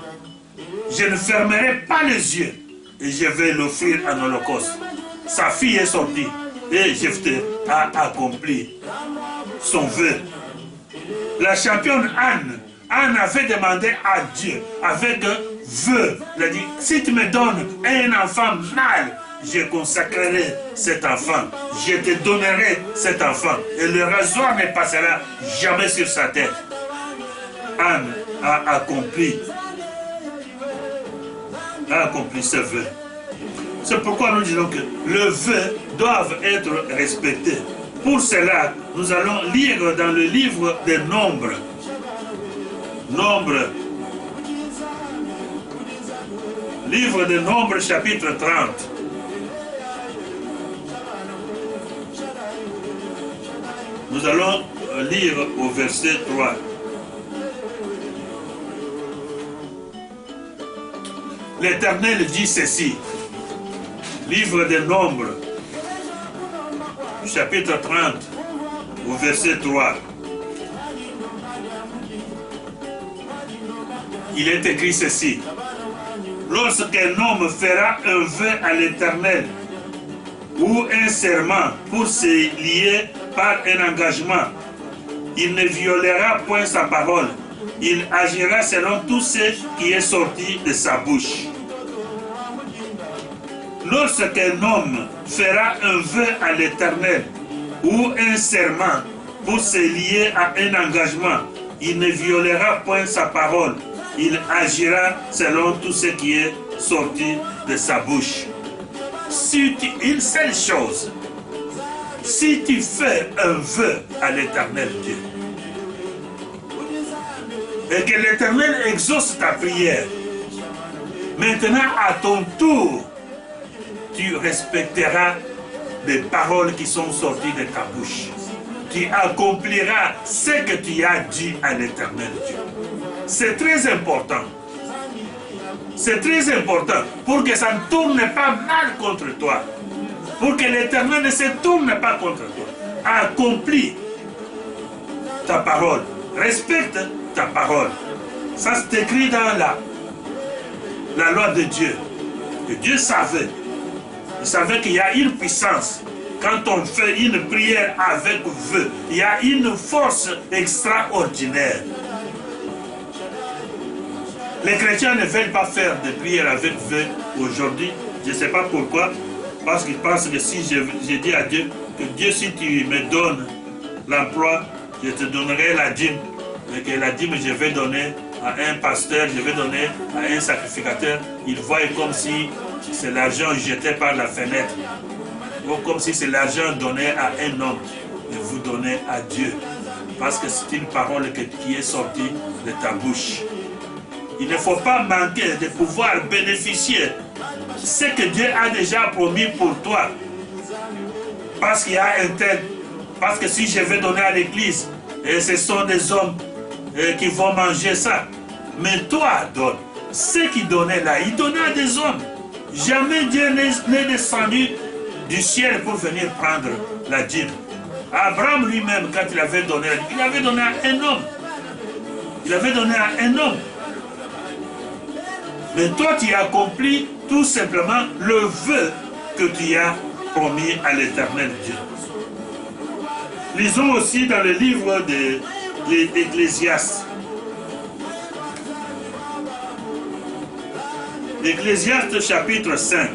Je ne fermerai pas les yeux et je vais l'offrir en holocauste. Sa fille est sortie et Jephthé a accompli son vœu. La championne Anne avait demandé à Dieu avec un vœu. Elle a dit, si tu me donnes un enfant mâle, je consacrerai cet enfant. Je te donnerai cet enfant. Et le rasoir ne passera jamais sur sa tête. Anne a accompli ce vœu. C'est pourquoi nous disons que le vœu doivent être respectés. Pour cela, nous allons lire dans le livre des Nombres. Livre des Nombres, chapitre 30. Nous allons lire au verset 3. L'Éternel dit ceci. Livre des Nombres, chapitre 30, au verset 3. Il est écrit ceci. Lorsqu'un homme fera un vœu à l'Éternel ou un serment pour se lier par un engagement, il ne violera point sa parole. Il agira selon tout ce qui est sorti de sa bouche. Lorsqu'un homme fera un vœu à l'Éternel ou un serment pour se lier à un engagement, il ne violera point sa parole. Il agira selon tout ce qui est sorti de sa bouche. Une seule chose si tu fais un vœu à l'Éternel Dieu, et que l'Éternel exauce ta prière, maintenant à ton tour, tu respecteras les paroles qui sont sorties de ta bouche. Tu accompliras ce que tu as dit à l'Éternel Dieu. C'est très important. C'est très important pour que ça ne tourne pas mal contre toi. Pour que l'Éternel ne se tourne pas contre toi. Accomplis ta parole. Respecte ta parole. Ça c'est écrit dans la loi de Dieu. Que Dieu savait. Il savait qu'il y a une puissance. Quand on fait une prière avec vœu, il y a une force extraordinaire. Les chrétiens ne veulent pas faire de prière avec vœu aujourd'hui. Je ne sais pas pourquoi. Parce qu'ils pensent que si je dis à Dieu, que Dieu, si tu me donnes l'emploi, je te donnerai la dîme. Et que la dîme, je vais donner à un pasteur, je vais donner à un sacrificateur. Ils voient comme si c'est l'argent jeté par la fenêtre. Ou comme si c'est l'argent donné à un homme. Et vous donnez à Dieu. Parce que c'est une parole qui est sortie de ta bouche. Il ne faut pas manquer de pouvoir bénéficier de ce que Dieu a déjà promis pour toi. Parce qu'il y a un tel. Parce que si je vais donner à l'église, et ce sont des hommes qui vont manger ça. Mais toi, donne. Ce qu'il donnait là, il donnait à des hommes. Jamais Dieu n'est descendu du ciel pour venir prendre la dîme. Abraham lui-même, quand il avait donné la dîme, il avait donné à un homme. Il avait donné à un homme. Mais toi, tu as accompli tout simplement le vœu que tu as promis à l'Éternel Dieu. Lisons aussi dans le livre de l'Ecclésiaste. L'Ecclésiaste chapitre 5.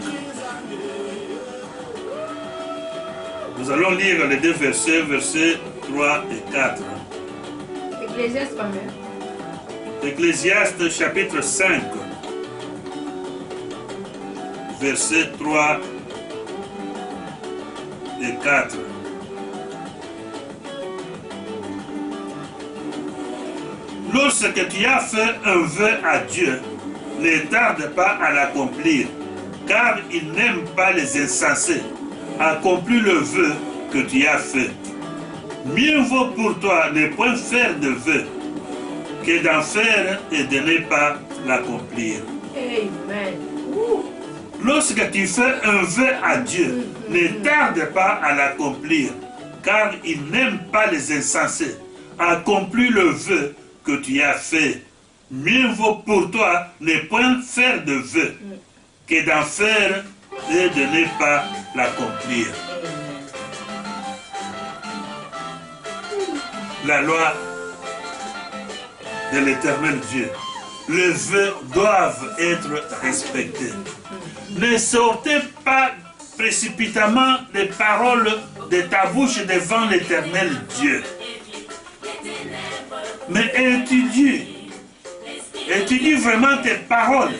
Nous allons lire les deux versets, versets 3 et 4. Ecclésiaste combien? Ecclésiaste chapitre 5. Versets 3 et 4. Lorsque tu as fait un vœu à Dieu, ne tarde pas à l'accomplir, car il n'aime pas les insensés. Accomplis le vœu que tu as fait. Mieux vaut pour toi ne point faire de vœu que d'en faire et de ne pas l'accomplir. Amen. Lorsque tu fais un vœu à Dieu, ne tarde pas à l'accomplir, car il n'aime pas les insensés. Accomplis le vœu que tu as fait. Mieux vaut pour toi ne point faire de vœu que d'en faire et de ne pas l'accomplir. La loi de l'Éternel Dieu. Les vœux doivent être respectés. Ne sortez pas précipitamment les paroles de ta bouche devant l'Éternel Dieu. Mais étudie vraiment tes paroles.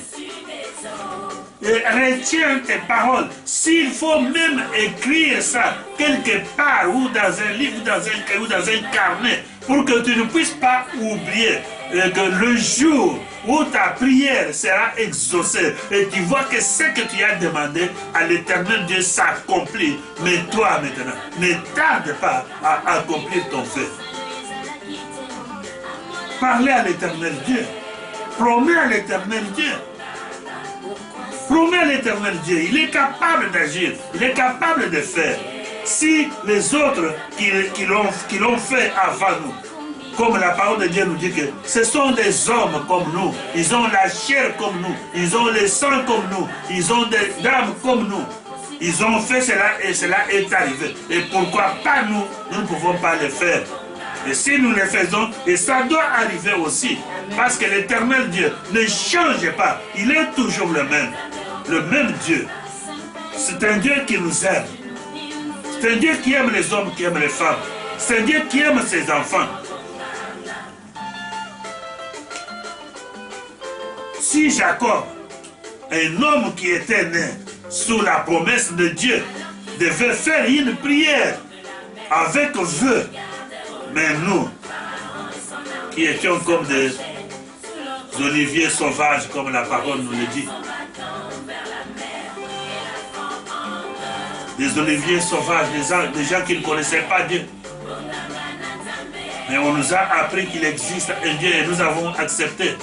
Et retiens tes paroles. S'il faut même écrire ça quelque part, ou dans un livre, dans un cahier, ou dans un carnet, pour que tu ne puisses pas oublier que le jour où ta prière sera exaucée et tu vois que ce que tu as demandé à l'Éternel Dieu s'accomplit. Mais toi maintenant, ne tarde pas à accomplir ton vœu. Parlez à l'Éternel Dieu. Promets à l'Éternel Dieu. Promets à l'Éternel Dieu. Il est capable d'agir. Il est capable de faire. Si les autres qui l'ont fait avant nous, comme la parole de Dieu nous dit que ce sont des hommes comme nous, ils ont la chair comme nous, ils ont le sang comme nous, ils ont des âmes comme nous. Ils ont fait cela et cela est arrivé. Et pourquoi pas nous, nous ne pouvons pas le faire. Et si nous le faisons, et ça doit arriver aussi, parce que l'Éternel Dieu ne change pas, il est toujours le même Dieu. C'est un Dieu qui nous aime. C'est un Dieu qui aime les hommes, qui aime les femmes. C'est un Dieu qui aime ses enfants. Si Jacob, un homme qui était né sous la promesse de Dieu, devait faire une prière avec vœux. Mais nous, qui étions comme des oliviers sauvages, comme la parole nous le dit, des oliviers sauvages, des gens qui ne connaissaient pas Dieu. Mais on nous a appris qu'il existe un Dieu et nous avons accepté.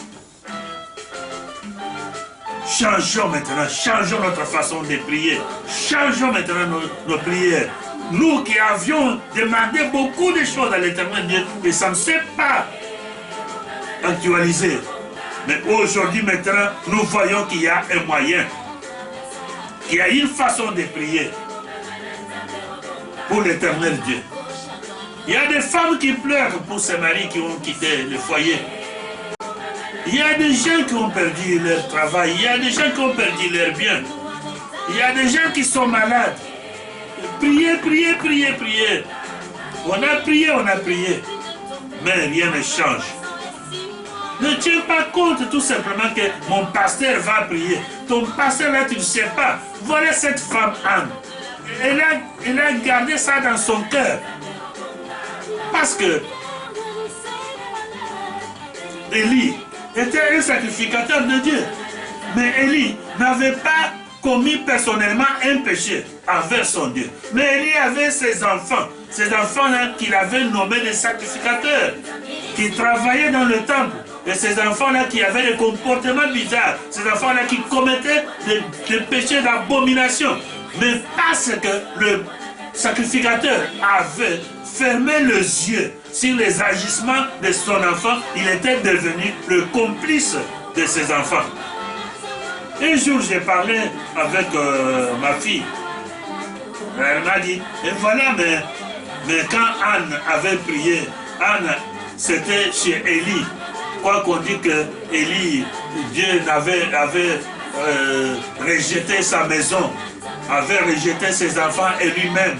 Changeons maintenant, changeons notre façon de prier. Changeons maintenant nos prières. Nous qui avions demandé beaucoup de choses à l'Éternel Dieu, et ça ne s'est pas actualisé. Mais aujourd'hui maintenant, nous voyons qu'il y a un moyen, qu'il y a une façon de prier pour l'Éternel Dieu. Il y a des femmes qui pleurent pour ces maris qui ont quitté le foyer. Il y a des gens qui ont perdu leur travail. Il y a des gens qui ont perdu leur bien. Il y a des gens qui sont malades. Priez, priez, priez, priez. On a prié. Mais rien ne change. Ne tiens pas compte tout simplement que mon pasteur va prier. Ton pasteur là, tu ne sais pas. Voilà cette femme Anne. Elle a gardé ça dans son cœur. Parce que Élie était un sacrificateur de Dieu. Mais Élie n'avait pas commis personnellement un péché envers son Dieu. Mais Élie avait ses enfants-là qu'il avait nommés des sacrificateurs, qui travaillaient dans le temple. Et ces enfants-là qui avaient des comportements bizarres, ces enfants-là qui commettaient des péchés d'abomination. Mais parce que le sacrificateur avait fermé les yeux sur les agissements de son enfant, il était devenu le complice de ses enfants. Un jour, j'ai parlé avec ma fille. Elle m'a dit, et voilà, mais quand Anne avait prié, Anne, c'était chez Élie. Quoi qu'on dit que Élie, Dieu avait rejeté sa maison, avait rejeté ses enfants et lui-même.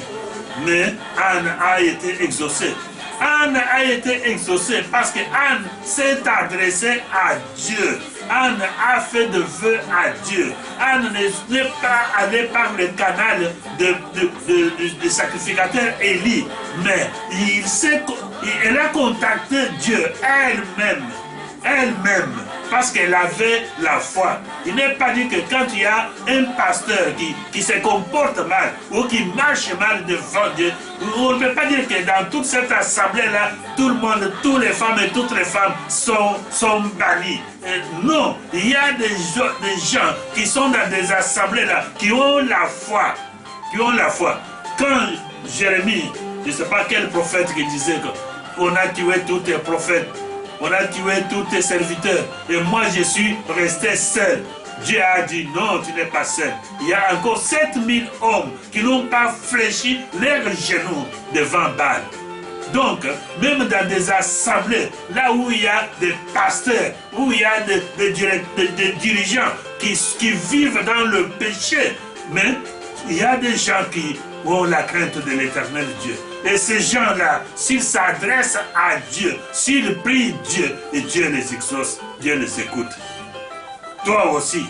Mais Anne a été exaucée. Anne a été exaucée parce que Anne s'est adressée à Dieu. Anne a fait de vœux à Dieu. Anne n'est pas allée par le canal de sacrificateur Élie, mais elle a contacté Dieu elle-même, parce qu'elle avait la foi. Il n'est pas dit que quand il y a un pasteur qui se comporte mal ou qui marche mal devant Dieu, on ne peut pas dire que dans toute cette assemblée-là, tout le monde, toutes les femmes et toutes les femmes sont bannies. Non, il y a des gens qui sont dans des assemblées-là, qui ont la foi. Quand Jérémie, je ne sais pas quel prophète qui disait qu'on a tué tous tes prophètes, on a tué tous tes serviteurs et moi je suis resté seul. Dieu a dit non, tu n'es pas seul. Il y a encore 7000 hommes qui n'ont pas fléchi leurs genoux devant Baal. Donc, même dans des assemblées, là où il y a des pasteurs, où il y a des dirigeants qui vivent dans le péché, mais il y a des gens qui ont la crainte de l'Éternel Dieu. Et ces gens-là, s'ils s'adressent à Dieu, s'ils prient Dieu, et Dieu les exauce, Dieu les écoute. Toi aussi,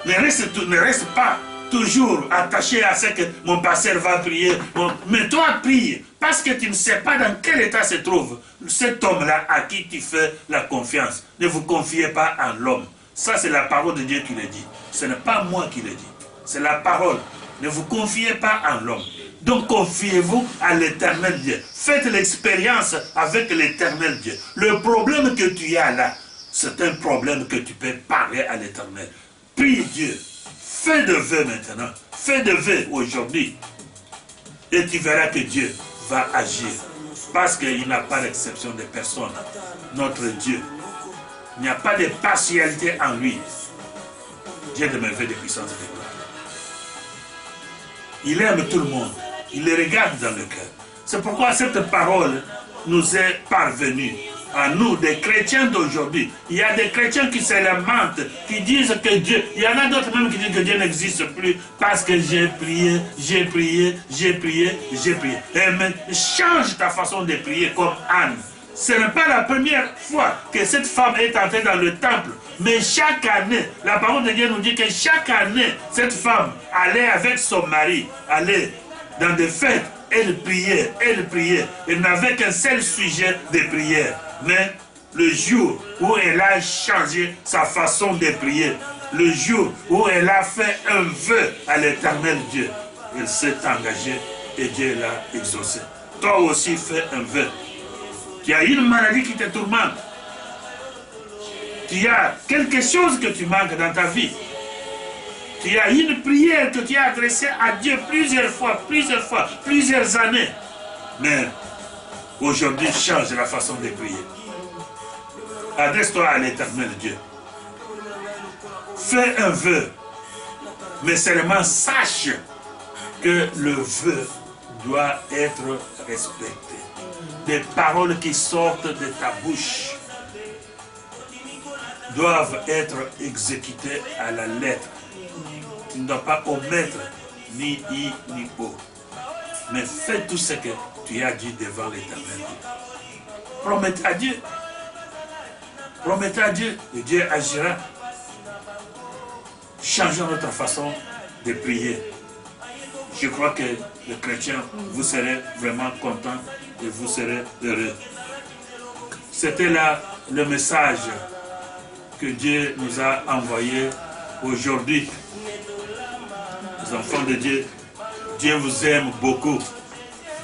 ne reste pas toujours attaché à ce que mon pasteur va prier. Mais toi, prie, parce que tu ne sais pas dans quel état se trouve cet homme-là à qui tu fais la confiance. Ne vous confiez pas en l'homme. Ça, c'est la parole de Dieu qui le dit. Ce n'est pas moi qui le dis. C'est la parole. Ne vous confiez pas en l'homme. Donc confiez-vous à l'Éternel Dieu. Faites l'expérience avec l'Éternel Dieu. Le problème que tu as là, c'est un problème que tu peux parler à l'Éternel. Prie Dieu. Fais de vœux maintenant. Fais de vœux aujourd'hui. Et tu verras que Dieu va agir. Parce qu'il n'a pas d'exception de personne. Notre Dieu. Il n'y a pas de partialité en lui. Dieu de merveille, de puissance et de gloire. Il aime tout le monde. Il les regarde dans le cœur. C'est pourquoi cette parole nous est parvenue. À nous, des chrétiens d'aujourd'hui. Il y a des chrétiens qui se lamentent, qui disent que Dieu... Il y en a d'autres même qui disent que Dieu n'existe plus parce que j'ai prié. Mais change ta façon de prier comme Anne. Ce n'est pas la première fois que cette femme est entrée dans le temple. Mais chaque année, la parole de Dieu nous dit que chaque année, cette femme allait avec son mari, allait dans des fêtes, elle priait, elle priait. Elle n'avait qu'un seul sujet de prière. Mais le jour où elle a changé sa façon de prier, le jour où elle a fait un vœu à l'Éternel Dieu, elle s'est engagée et Dieu l'a exaucé. Toi aussi fais un vœu. Tu as une maladie qui te tourmente. Tu as quelque chose que tu manques dans ta vie. Tu as une prière que tu as adressée à Dieu plusieurs fois, plusieurs années. Mais aujourd'hui, change la façon de prier. Adresse-toi à l'Éternel Dieu. Fais un vœu. Mais seulement sache que le vœu doit être respecté. Les paroles qui sortent de ta bouche doivent être exécutées à la lettre. Tu ne dois pas omettre ni I ni O. Mais fais tout ce que tu as dit devant l'Éternel. Promets à Dieu. Promets à Dieu et Dieu agira. Changeons notre façon de prier. Je crois que les chrétiens, vous serez vraiment contents et vous serez heureux. C'était là le message que Dieu nous a envoyé aujourd'hui. Les enfants de Dieu, Dieu vous aime beaucoup.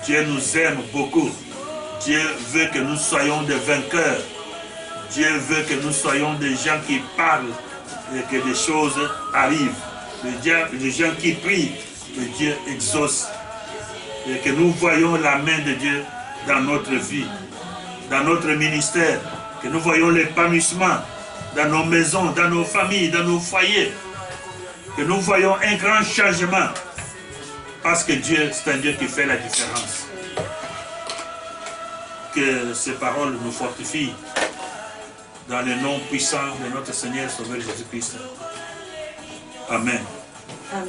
Dieu nous aime beaucoup. Dieu veut que nous soyons des vainqueurs. Dieu veut que nous soyons des gens qui parlent et que des choses arrivent. Des gens qui prient, que Dieu exauce. Et que nous voyons la main de Dieu dans notre vie, dans notre ministère. Que nous voyons l'épanouissement dans nos maisons, dans nos familles, dans nos foyers. Que nous voyons un grand changement. Parce que Dieu, c'est un Dieu qui fait la différence. Que ces paroles nous fortifient. Dans le nom puissant de notre Seigneur Sauveur Jésus-Christ. Amen. Amen.